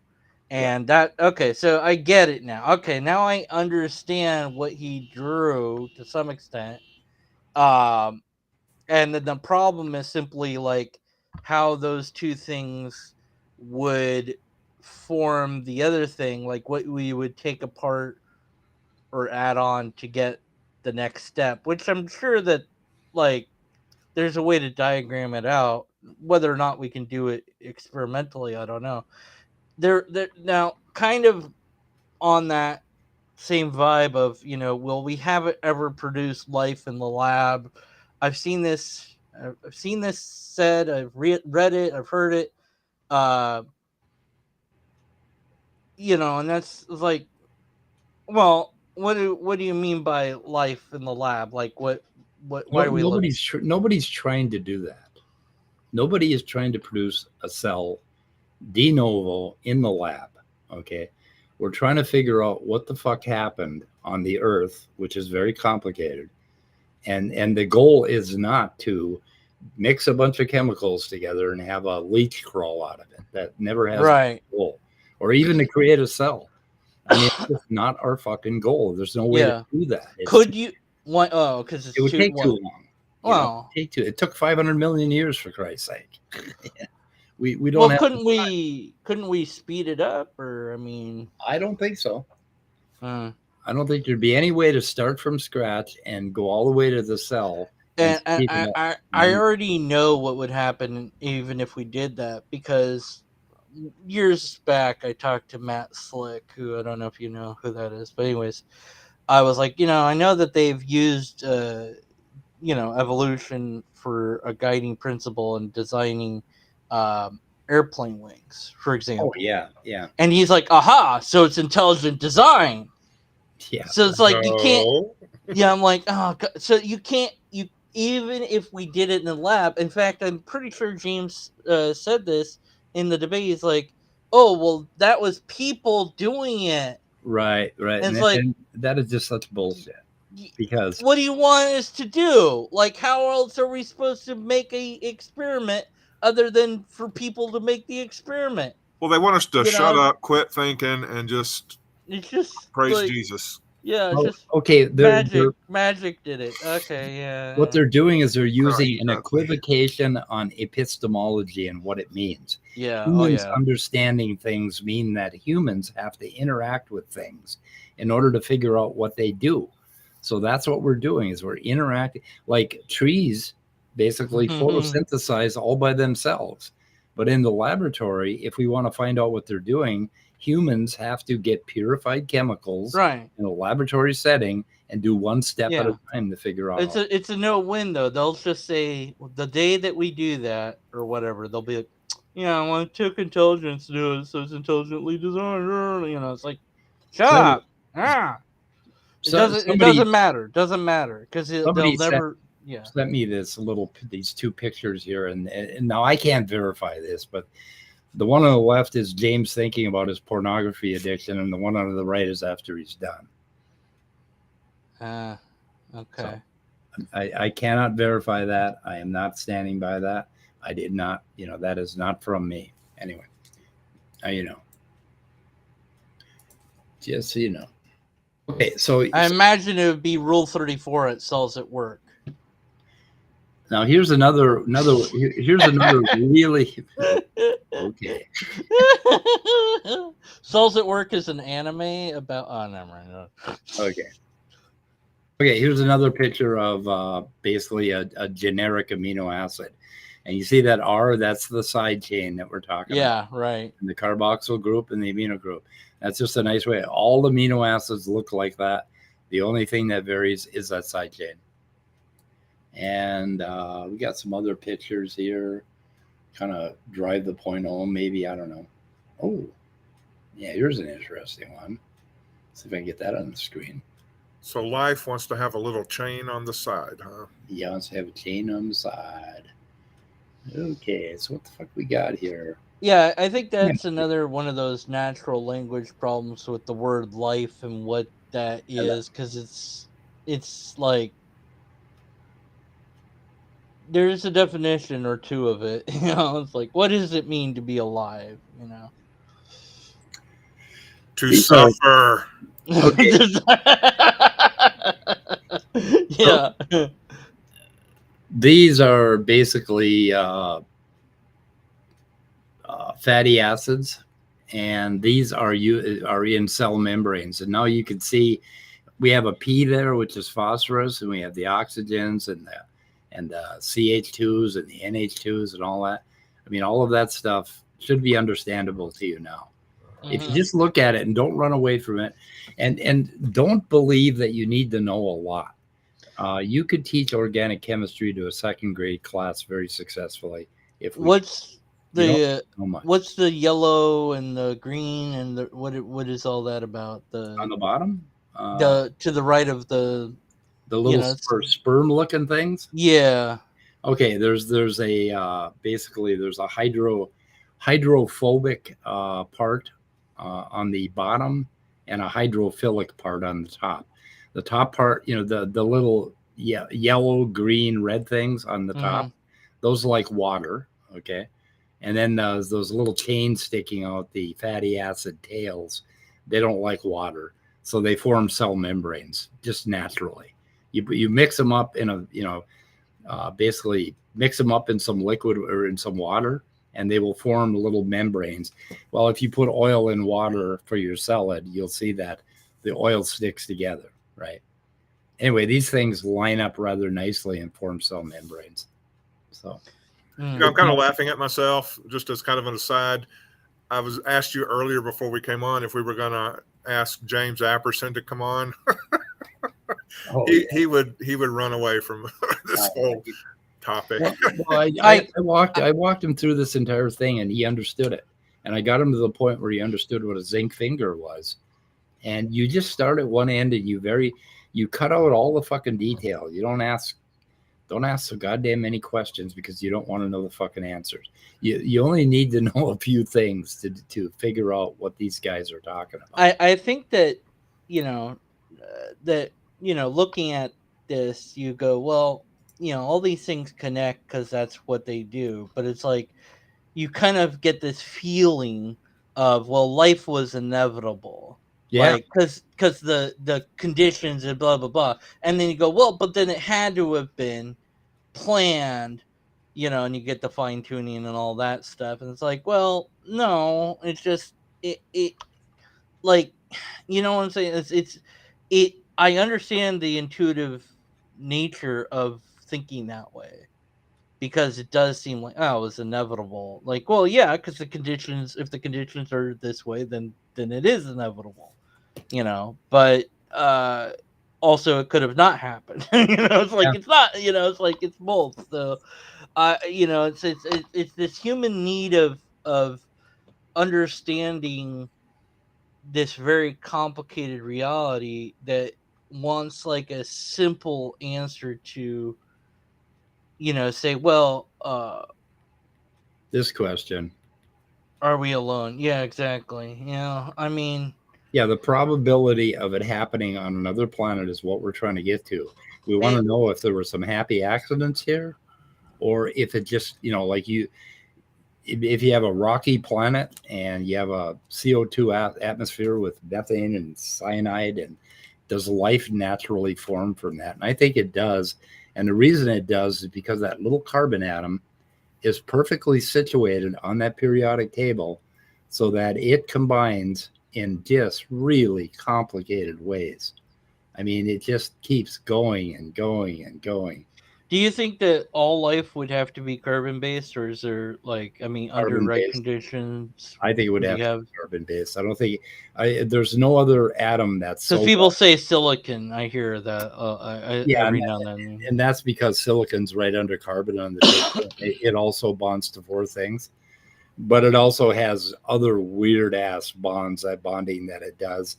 Speaker 4: And so I get it now. Okay, now I understand what he drew to some extent. And then the problem is simply like how those two things would form the other thing, like what we would take apart or add on to get the next step, which I'm sure that like there's a way to diagram it out. Whether or not we can do it experimentally, I don't know. There now, kind of on that same vibe of, will we have it ever produce life in the lab? I've seen this said. I've read it. I've heard it. And that's like, well, what do you mean by life in the lab? Like why are we?
Speaker 1: Nobody's trying to do that. Nobody is trying to produce a cell de novo in the lab. Okay, we're trying to figure out what the fuck happened on the Earth, which is very complicated, and the goal is not to mix a bunch of chemicals together and have a leech crawl out of it. That never has a goal, or even to create a cell. I mean, it's just not our fucking goal. There's no way to do that.
Speaker 4: Because
Speaker 1: it would take too long.
Speaker 4: Wow.
Speaker 1: It took 500 million years, for Christ's sake. We don't.
Speaker 4: Well, couldn't we speed it up? Or I mean,
Speaker 1: I don't think so. I don't think there'd be any way to start from scratch and go all the way to the cell.
Speaker 4: And I already know what would happen even if we did that, because years back I talked to Matt Slick, who I don't know if you know who that is, but anyways, I was like, I know that they've used evolution for a guiding principle in designing airplane wings, for example.
Speaker 1: Oh yeah.
Speaker 4: And he's like, aha, so it's intelligent design.
Speaker 1: Yeah.
Speaker 4: So it's like you can't. Yeah, I'm like, oh, God. So you can't. You even if we did it in the lab. In fact, I'm pretty sure James said this in the debate. He's like, oh, well, that was people doing it.
Speaker 1: Right.
Speaker 4: And
Speaker 1: And that is just such bullshit. Because
Speaker 4: what do you want us to do? Like, how else are we supposed to make a experiment other than for people to make the experiment?
Speaker 2: Well, they want us to shut up, quit thinking, and just praise Jesus.
Speaker 4: Yeah, it's just
Speaker 1: okay.
Speaker 4: Magic did it. Okay, yeah.
Speaker 1: What they're doing is they're using an equivocation on epistemology and what it means.
Speaker 4: Yeah.
Speaker 1: Humans understanding things mean that humans have to interact with things in order to figure out what they do. So that's what we're doing, is we're interacting. Like trees basically photosynthesize all by themselves. But in the laboratory, if we want to find out what they're doing, humans have to get purified chemicals in a laboratory setting and do one step at a time to figure out.
Speaker 4: It's a no-win, though. They'll just say the day that we do that or whatever, they'll be like, well, it took intelligence to do it, so it's intelligently designed. It's like, shut up. It doesn't matter. Doesn't matter because they'll never.
Speaker 1: Sent me these two pictures here, and now I can't verify this, but the one on the left is James thinking about his pornography addiction, and the one on the right is after he's done.
Speaker 4: Okay.
Speaker 1: So I cannot verify that. I am not standing by that. I did not. That is not from me. Anyway, just so you know. Okay, so
Speaker 4: I imagine it would be Rule 34 at Cells at Work.
Speaker 1: Now here's another really okay.
Speaker 4: Cells at Work is an anime about. Oh, never mind.
Speaker 1: Okay, here's another picture of basically a generic amino acid, and you see that R, that's the side chain that we're talking about.
Speaker 4: Yeah, right.
Speaker 1: And the carboxyl group and the amino group. That's just a nice way. All the amino acids look like that. The only thing that varies is that side chain. And we got some other pictures here, kind of drive the point home, maybe. I don't know. Oh, yeah, here's an interesting one. Let's see if I can get that on the screen.
Speaker 2: So life wants to have a little chain on the side, huh?
Speaker 1: Yeah, wants to have a chain on the side. Okay, so what the fuck we got here?
Speaker 4: Yeah, I think that's another one of those natural language problems with the word life and what that is, because it's like there's a definition or two of it. It's like, what does it mean to be alive?
Speaker 2: To suffer.
Speaker 1: Okay.
Speaker 4: Yeah.
Speaker 1: These are basically fatty acids, and these are in cell membranes. And now you can see we have a P there, which is phosphorus, and we have the oxygens and the CH2s and the NH2s and all that. I mean, all of that stuff should be understandable to you now. If you just look at it and don't run away from it, and don't believe that you need to know a lot. You could teach organic chemistry to a second grade class very successfully. What's
Speaker 4: the yellow and the green and what is all that about?
Speaker 1: On the bottom,
Speaker 4: to the right of the
Speaker 1: little sperm looking things.
Speaker 4: Yeah.
Speaker 1: Okay. There's a basically there's a hydrophobic part on the bottom and a hydrophilic part on the top. The top part, the little yellow, green, red things on the top, those are like water, okay? And then those little chains sticking out, the fatty acid tails, they don't like water, so they form cell membranes just naturally. You mix them up in basically mix them up in some liquid or in some water, and they will form little membranes. Well, if you put oil in water for your salad, you'll see that the oil sticks together, right? Anyway, these things line up rather nicely and form cell membranes. So,
Speaker 2: I'm kind of laughing at myself, just as kind of an aside. I was asked you earlier before we came on if we were going to ask James Apperson to come on. He would run away from this whole topic.
Speaker 1: Well, I walked him through this entire thing, and he understood it. And I got him to the point where he understood what a zinc finger was. And you just start at one end, and you cut out all the fucking detail. You don't ask so goddamn many questions because you don't want to know the fucking answers. You only need to know a few things to figure out what these guys are talking about.
Speaker 4: I think that, looking at this, you go, well, all these things connect because that's what they do. But it's like you kind of get this feeling of, well, life was inevitable.
Speaker 1: Yeah.
Speaker 4: Like, because the conditions and blah, blah, blah. And then you go, well, but then it had to have been planned, and you get the fine tuning and all that stuff. And it's like, well, no, it's just, it like, you know what I'm saying? I understand the intuitive nature of thinking that way, because it does seem like, oh, it was inevitable. Like, well, yeah, because if the conditions are this way, then it is inevitable. But also it could have not happened. It's like, it's not, it's like it's both. So it's this human need of understanding this very complicated reality that wants like a simple answer to say, well,
Speaker 1: this question,
Speaker 4: are we alone? Yeah, exactly. I mean,
Speaker 1: yeah, the probability of it happening on another planet is what we're trying to get to. We want to know if there were some happy accidents here, or if it just, like if you have a rocky planet and you have a CO2 atmosphere with methane and cyanide, and does life naturally form from that? And I think it does. And the reason it does is because that little carbon atom is perfectly situated on that periodic table so that it combines in just really complicated ways. I mean, it just keeps going and going and going.
Speaker 4: Do you think that all life would have to be carbon-based, or is there, like, I mean, under right conditions?
Speaker 1: I think it would have to be carbon-based. I don't think there's no other atom that's so.
Speaker 4: Because people say silicon, I hear that every now and then.
Speaker 1: And that's because silicon's right under carbon on the table. It also bonds to four things, but it also has other weird ass bonding that it does,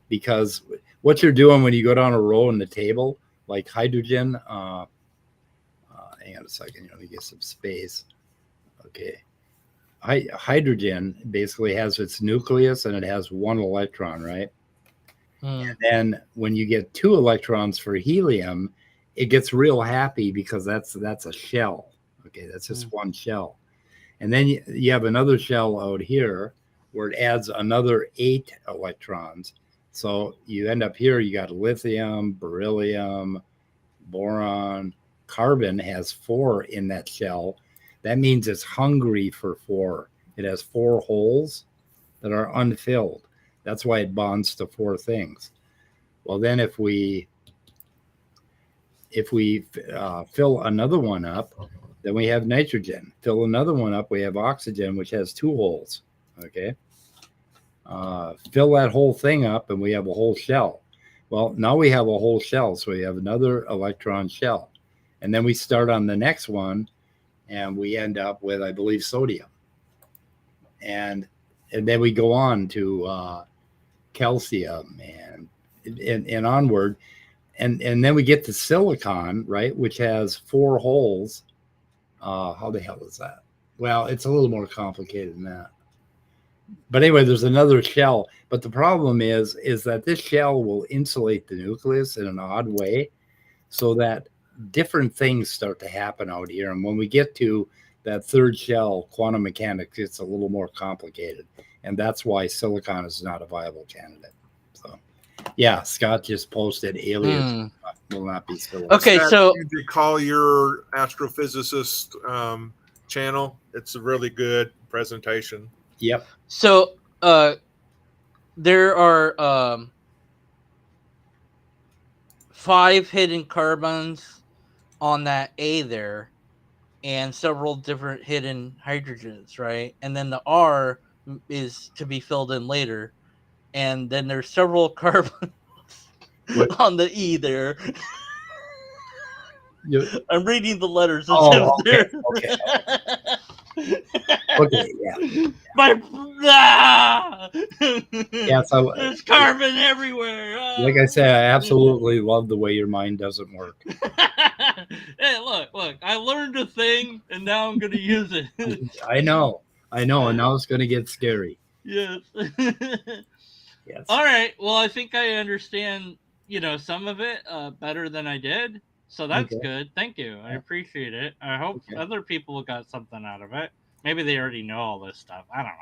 Speaker 1: because what you're doing when you go down a row in the table, like hydrogen, hang on a second, let me get some space. Okay. Hydrogen basically has its nucleus and it has one electron, right? And then when you get two electrons for helium, it gets real happy because that's a shell. Okay, that's just one shell. And then you have another shell out here where it adds another 8 electrons. So you end up here, you got lithium, beryllium, boron. Carbon has 4 in that shell. That means it's hungry for 4. It has 4 holes that are unfilled. That's why it bonds to 4 things. Well, then if we fill another one up, then we have nitrogen. Fill another one up, we have oxygen, which has 2 holes. Okay. Fill that whole thing up, and we have a whole shell. Well, now we have a whole shell, so we have another electron shell. And then we start on the next one, and we end up with, I believe, sodium. And then we go on to calcium and onward. And then we get to silicon, right, which has 4 holes. How the hell is that? Well, it's a little more complicated than that. But anyway, there's another shell. But the problem is that this shell will insulate the nucleus in an odd way so that different things start to happen out here. And when we get to that third shell, quantum mechanics, it's a little more complicated. And that's why silicon is not a viable candidate. So, yeah, Scott just posted aliens will not be silicon.
Speaker 4: Okay, so
Speaker 2: you call your astrophysicist channel. It's a really good presentation.
Speaker 1: Yep.
Speaker 4: So there are 5 hidden carbons on that A there, and several different hidden hydrogens, right? And then the R is to be filled in later, and then there's several carbons on the E there. I'm reading the letters.
Speaker 1: Okay. Okay, yeah. Yeah, so
Speaker 4: there's carbon everywhere.
Speaker 1: Like I said, I absolutely love the way your mind doesn't work.
Speaker 4: Hey, look! I learned a thing, and now I'm going to use it.
Speaker 1: I know, and now it's going to get scary.
Speaker 4: Yes.
Speaker 1: Yes.
Speaker 4: All right. Well, I think I understand, some of it better than I did. So that's good. Thank you. I appreciate it. I hope other people got something out of it. Maybe they already know all this stuff. I don't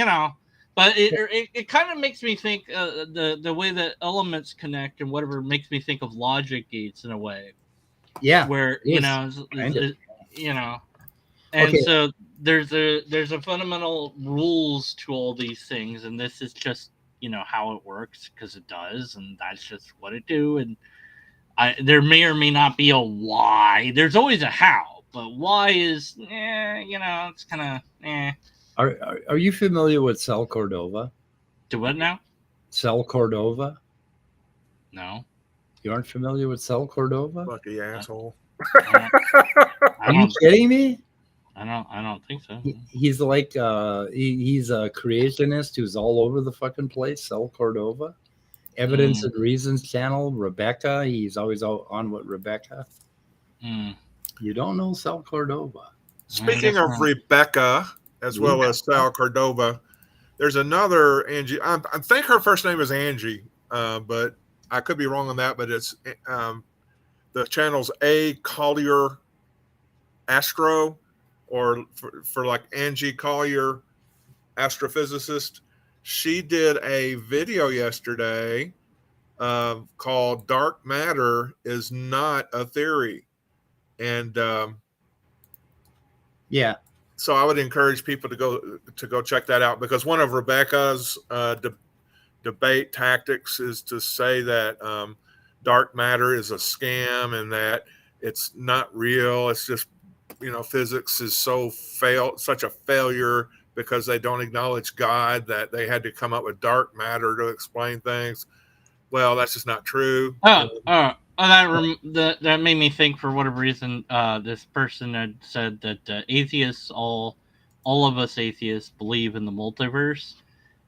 Speaker 4: know. But it kind of makes me think the way that elements connect and whatever makes me think of logic gates in a way.
Speaker 1: Yeah.
Speaker 4: Where and so there's a fundamental rules to all these things, and this is just how it works because it does, and that's just what it do. And there may or may not be a why. There's always a how, but why is it's kind of.
Speaker 1: Are you familiar with Cell Cordova?
Speaker 4: Do what now?
Speaker 1: Cell Cordova?
Speaker 4: No.
Speaker 1: You aren't familiar with Cell Cordova?
Speaker 2: Lucky asshole.
Speaker 1: Are you kidding me?
Speaker 4: I don't think so.
Speaker 1: He's like he's a creationist who's all over the fucking place. Cell Cordova, Evidence and Reasons channel. Rebecca, he's always on with Rebecca. You don't know Cell Cordova.
Speaker 2: Speaking of Rebecca, as well as Sal Cordova, there's another Angie. I think her first name is Angie, but I could be wrong on that. But it's the channel's A. Collier Astro, or for like Angie Collier, astrophysicist. She did a video yesterday called "Dark Matter is Not a Theory," and
Speaker 1: yeah.
Speaker 2: So I would encourage people to go check that out, because one of Rebecca's debate tactics is to say that dark matter is a scam and that it's not real. It's just physics is such a failure because they don't acknowledge God that they had to come up with dark matter to explain things. Well, that's just not true.
Speaker 4: That made me think, for whatever reason, this person had said that atheists, all of us atheists, believe in the multiverse,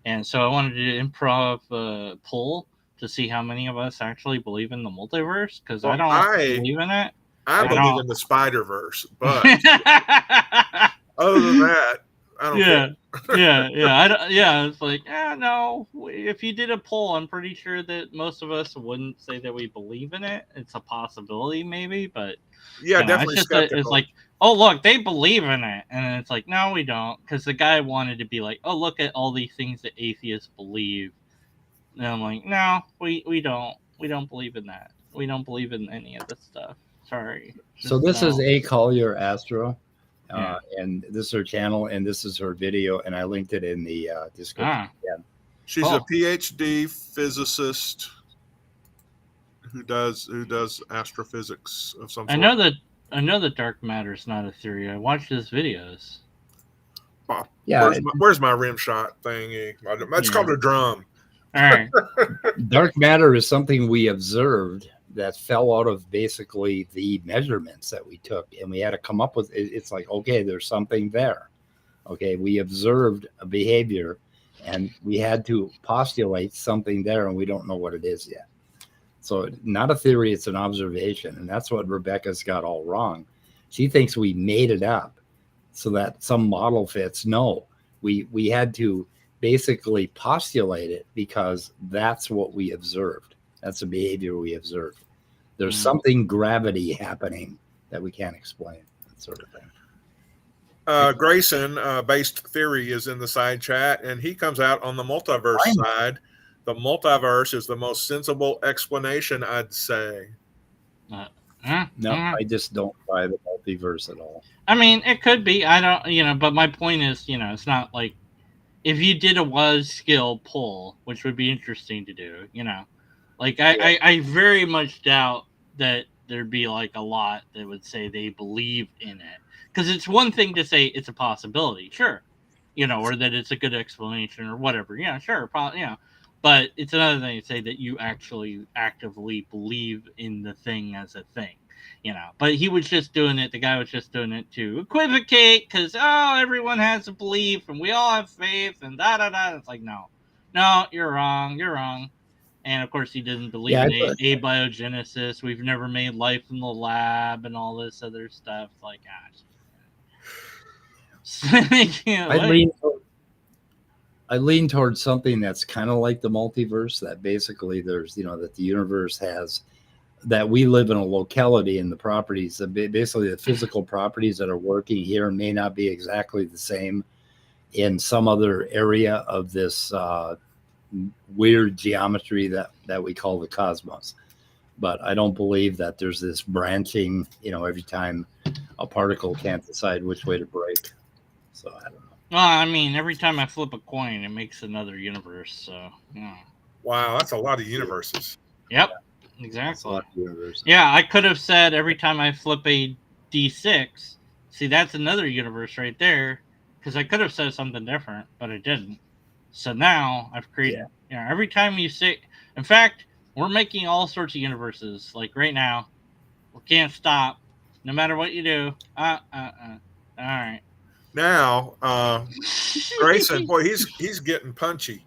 Speaker 4: and so I wanted to improv a poll to see how many of us actually believe in the multiverse, because I don't believe in it.
Speaker 2: I believe in the Spider-Verse, but other than that, I don't.
Speaker 4: It's like, no. If you did a poll, I'm pretty sure that most of us wouldn't say that we believe in it. It's a possibility, maybe, but
Speaker 2: definitely.
Speaker 4: It's like, oh, look, they believe in it, and it's like, no, we don't, because the guy wanted to be like, oh, look at all these things that atheists believe, and I'm like, no, we don't believe in that. We don't believe in any of this stuff. Sorry.
Speaker 1: So this is A. Collier Astro. And this is her channel, and this is her video, and I linked it in the description.
Speaker 2: She's a PhD physicist who does astrophysics of some sort.
Speaker 4: I know that dark matter is not a theory. I watched his videos.
Speaker 2: Where's my rim shot thingy? It's called a drum.
Speaker 4: All right.
Speaker 1: Dark matter is something we observed that fell out of basically the measurements that we took, and we had to come up with it's like, okay, there's something there. Okay, we observed a behavior and we had to postulate something there, and we don't know what it is yet. So not a theory, it's an observation, and that's what Rebecca's got all wrong. She thinks we made it up so that some model fits. No, we had to basically postulate it because that's what we observed. That's the behavior we observed. There's something gravity happening that we can't explain, that sort of thing.
Speaker 2: Grayson, Based Theory, is in the side chat, and he comes out on the multiverse side. The multiverse is the most sensible explanation, I'd say.
Speaker 1: No, I just don't buy the multiverse at all.
Speaker 4: I mean, it could be. I don't, but my point is, it's not like if you did a was skill poll, which would be interesting to do,
Speaker 3: Like I very much doubt that there'd be like a lot that would say they believe in it, because it's one thing to say it's a possibility, sure, or that it's a good explanation or whatever, yeah, sure, but it's another thing to say that you actually actively believe in the thing as a thing. But he was just doing it. The guy was just doing it to equivocate, because everyone has a belief and we all have faith and da da da. It's like, no, you're wrong. And of course, he didn't believe in abiogenesis. We've never made life in the lab and all this other stuff. Like,
Speaker 1: I lean towards something that's kind of like the multiverse. That basically there's, that the universe has, that we live in a locality, and the properties, basically the physical properties that are working here may not be exactly the same in some other area of this weird geometry that we call the cosmos. But I don't believe that there's this branching, every time a particle can't decide which way to break. So I don't know.
Speaker 3: Well, I mean, every time I flip a coin, it makes another universe. So, yeah.
Speaker 2: Wow, that's a lot of universes.
Speaker 3: Yep, exactly. Yeah, I could have said every time I flip a D6, see, that's another universe right there, because I could have said something different, but I didn't. So now I've created, every time you say, in fact, we're making all sorts of universes. Like right now, we can't stop, no matter what you do. All right.
Speaker 2: Now, Grayson, boy, he's getting punchy.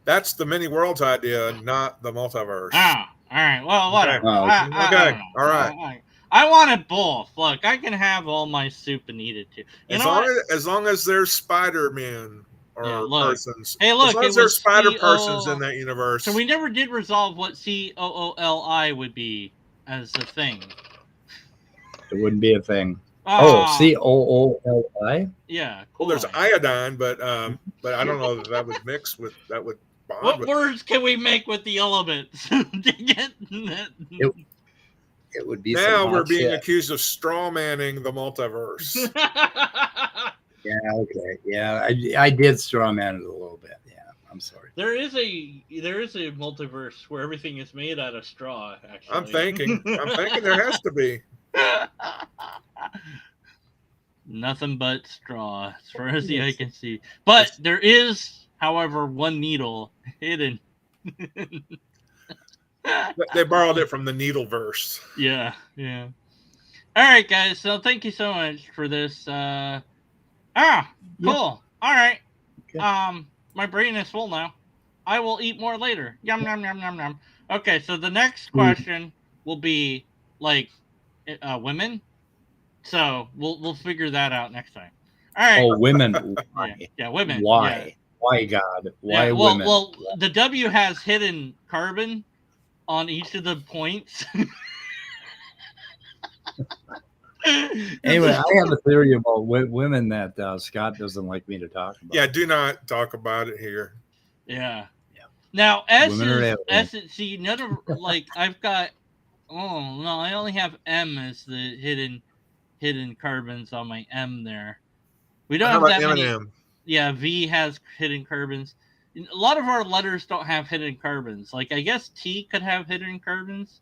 Speaker 2: That's the many worlds idea, not the multiverse.
Speaker 3: All right. Well, whatever.
Speaker 2: Okay. All right.
Speaker 3: I wanted both. Look, I can have all my soup and eat it too.
Speaker 2: As long as there's Spider-Man or persons.
Speaker 3: Hey, look,
Speaker 2: as long as there's spider persons in that universe.
Speaker 3: So we never did resolve what COOLI would be as a thing.
Speaker 1: It wouldn't be a thing. COOLI?
Speaker 3: Yeah.
Speaker 2: Cool. Well, there's iodine, but I don't know that would mix with that would bond.
Speaker 3: What words can we make with the elements to get
Speaker 1: it would be.
Speaker 2: Now we're being accused of straw manning the multiverse.
Speaker 1: Yeah. Okay. Yeah, I did straw man it a little bit. Yeah. I'm sorry.
Speaker 3: There is a multiverse where everything is made out of straw. Actually,
Speaker 2: I'm thinking there has to be.
Speaker 3: Nothing but straw, as far as the eye can see. But there is, however, one needle hidden.
Speaker 2: They borrowed it from the Needleverse.
Speaker 3: Yeah. All right, guys. So thank you so much for this. Cool. Yep. All right. Okay. My brain is full now. I will eat more later. Yum yum yum yum yum. Okay, so the next question will be like women. So we'll figure that out next time. All right.
Speaker 1: Oh, women. Why?
Speaker 3: Yeah, women.
Speaker 1: Why?
Speaker 3: Yeah.
Speaker 1: Why, God? Why women?
Speaker 3: Well, the W has hidden carbon on each of the points.
Speaker 1: Anyway, I have a theory about women that Scott doesn't like me to talk about.
Speaker 2: Yeah, do not talk about it here.
Speaker 3: Yeah. Now S is see, none of like I've got. Oh no, I only have M as the hidden carbons on my M there. We don't have that many.
Speaker 2: M&M?
Speaker 3: Yeah, V has hidden carbons. A lot of our letters don't have hidden carbons. Like I guess T could have hidden carbons,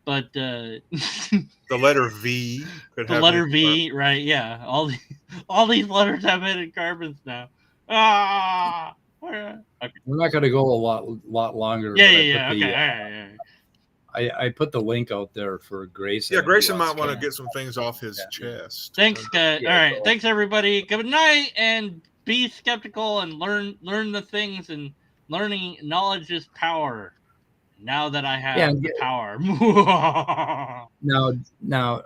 Speaker 3: but
Speaker 2: the letter V could have
Speaker 3: the letter V, right? Yeah, all these letters have hidden carbons now. Okay.
Speaker 1: We're not going to go a lot longer.
Speaker 3: Yeah. Okay.
Speaker 1: I put the link out there for Grayson.
Speaker 2: Yeah, Grayson might want to get some things off his chest.
Speaker 3: Thanks, guys. All right. Thanks, everybody. Good night, and be skeptical and learn the things, and learning knowledge is power. Now that I have the power.
Speaker 1: Now,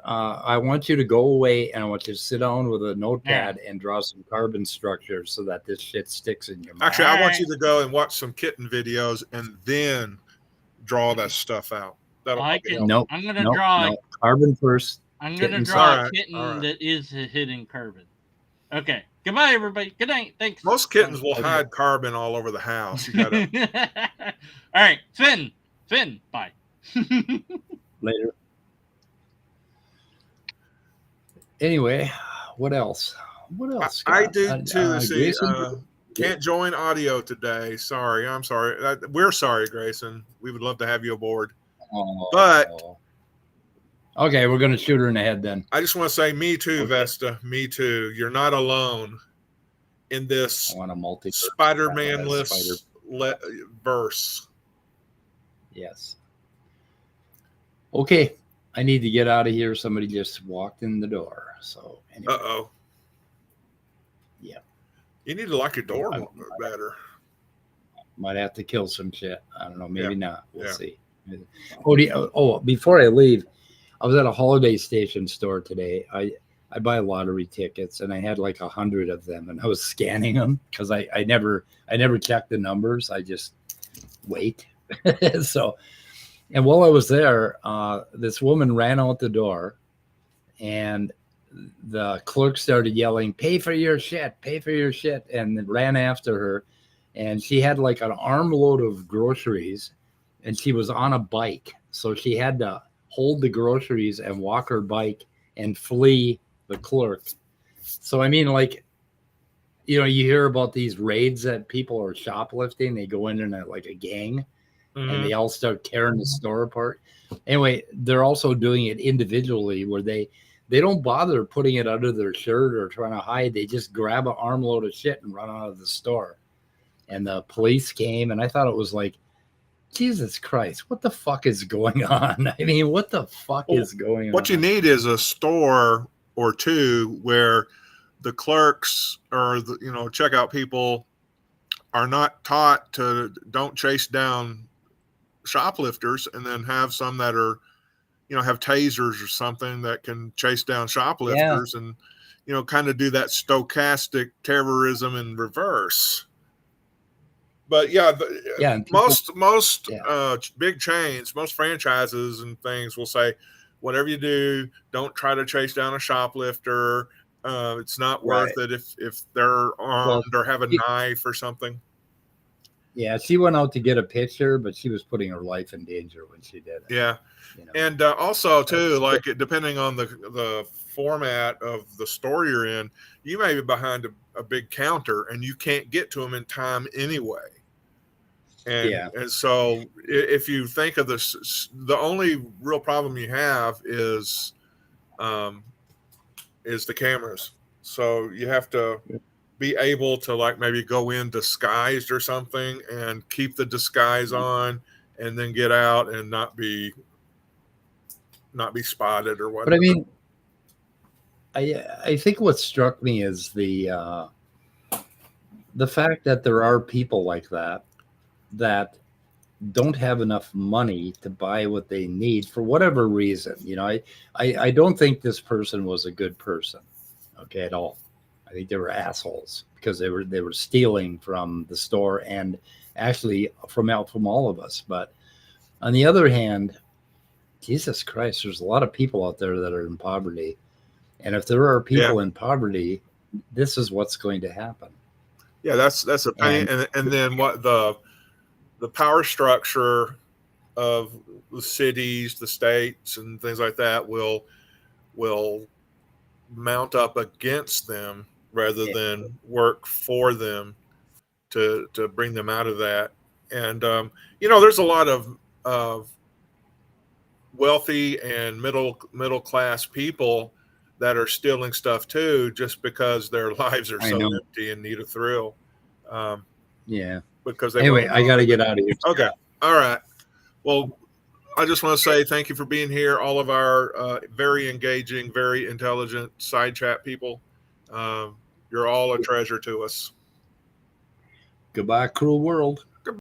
Speaker 1: I want you to go away, and I want you to sit down with a notepad and draw some carbon structures so that this shit sticks in your mind.
Speaker 2: Actually, I want you to go and watch some kitten videos and then draw that stuff out.
Speaker 3: I'm going to draw
Speaker 1: carbon first.
Speaker 3: I'm going to draw a kitten that is a hidden carbon. Okay. Goodbye, everybody. Good night. Thanks.
Speaker 2: Most kittens will hide carbon all over the house. You gotta...
Speaker 3: All right. Finn, bye.
Speaker 1: Later. Anyway, what else?
Speaker 2: I do too. See, Can't join audio today. Sorry. I'm sorry. We're sorry, Grayson. We would love to have you aboard. But
Speaker 1: okay, we're going to shoot her in the head then.
Speaker 2: I just want to say, me too, okay. Vesta. Me too. You're not alone in this Spider-Man-less verse.
Speaker 1: Yes. Okay. I need to get out of here. Somebody just walked in the door. So anyway.
Speaker 2: Uh-oh.
Speaker 1: Yeah.
Speaker 2: You need to lock your door better.
Speaker 1: Might have to kill some shit. I don't know. Maybe not. We'll see. Before I leave, I was at a holiday station store today. I buy lottery tickets, and I had like 100 of them, and I was scanning them because I never check the numbers. I just wait. So, and while I was there, this woman ran out the door, and the clerk started yelling, "Pay for your shit, pay for your shit," and ran after her. And she had like an armload of groceries, and she was on a bike. So she had to hold the groceries and walk her bike and flee the clerk. So, I mean, like, you hear about these raids that people are shoplifting. They go in like a gang, and they all start tearing the store apart. Anyway, they're also doing it individually where they don't bother putting it under their shirt or trying to hide. They just grab an armload of shit and run out of the store. And the police came, and I thought it was like, Jesus Christ, what the fuck is going on? I mean, what the fuck is going on?
Speaker 2: What you need is a store or two where the clerks or the checkout people are not taught to don't chase down shoplifters, and then have some that are have tasers or something that can chase down shoplifters, and kind of do that stochastic terrorism in reverse. But most big chains, most franchises and things will say, whatever you do, don't try to chase down a shoplifter. It's not worth it if they're armed or have a knife or something.
Speaker 1: Yeah, she went out to get a picture, but she was putting her life in danger when she did it.
Speaker 2: Yeah, and also too, like depending on the format of the store you're in, you may be behind a big counter and you can't get to them in time anyway. And so if you think of this, the only real problem you have is the cameras. So you have to be able to like maybe go in disguised or something and keep the disguise on, and then get out and not be spotted or whatever.
Speaker 1: But I mean, I think what struck me is the fact that there are people like that don't have enough money to buy what they need for whatever reason. I don't think this person was a good person, okay, at all. I think they were assholes because they were stealing from the store and actually from all of us. But on the other hand, Jesus Christ, there's a lot of people out there that are in poverty. And if there are people in poverty, this is what's going to happen.
Speaker 2: Yeah, that's a pain. And then what the power structure of the cities, the states, and things like that will mount up against them rather than work for them to bring them out of that. And there's a lot of wealthy and middle class people that are stealing stuff too, just because their lives are so empty and need a thrill. Because
Speaker 1: I got to get out of here.
Speaker 2: Okay. All right. Well, I just want to say thank you for being here. All of our very engaging, very intelligent side chat people. You're all a treasure to us.
Speaker 1: Goodbye, cruel world.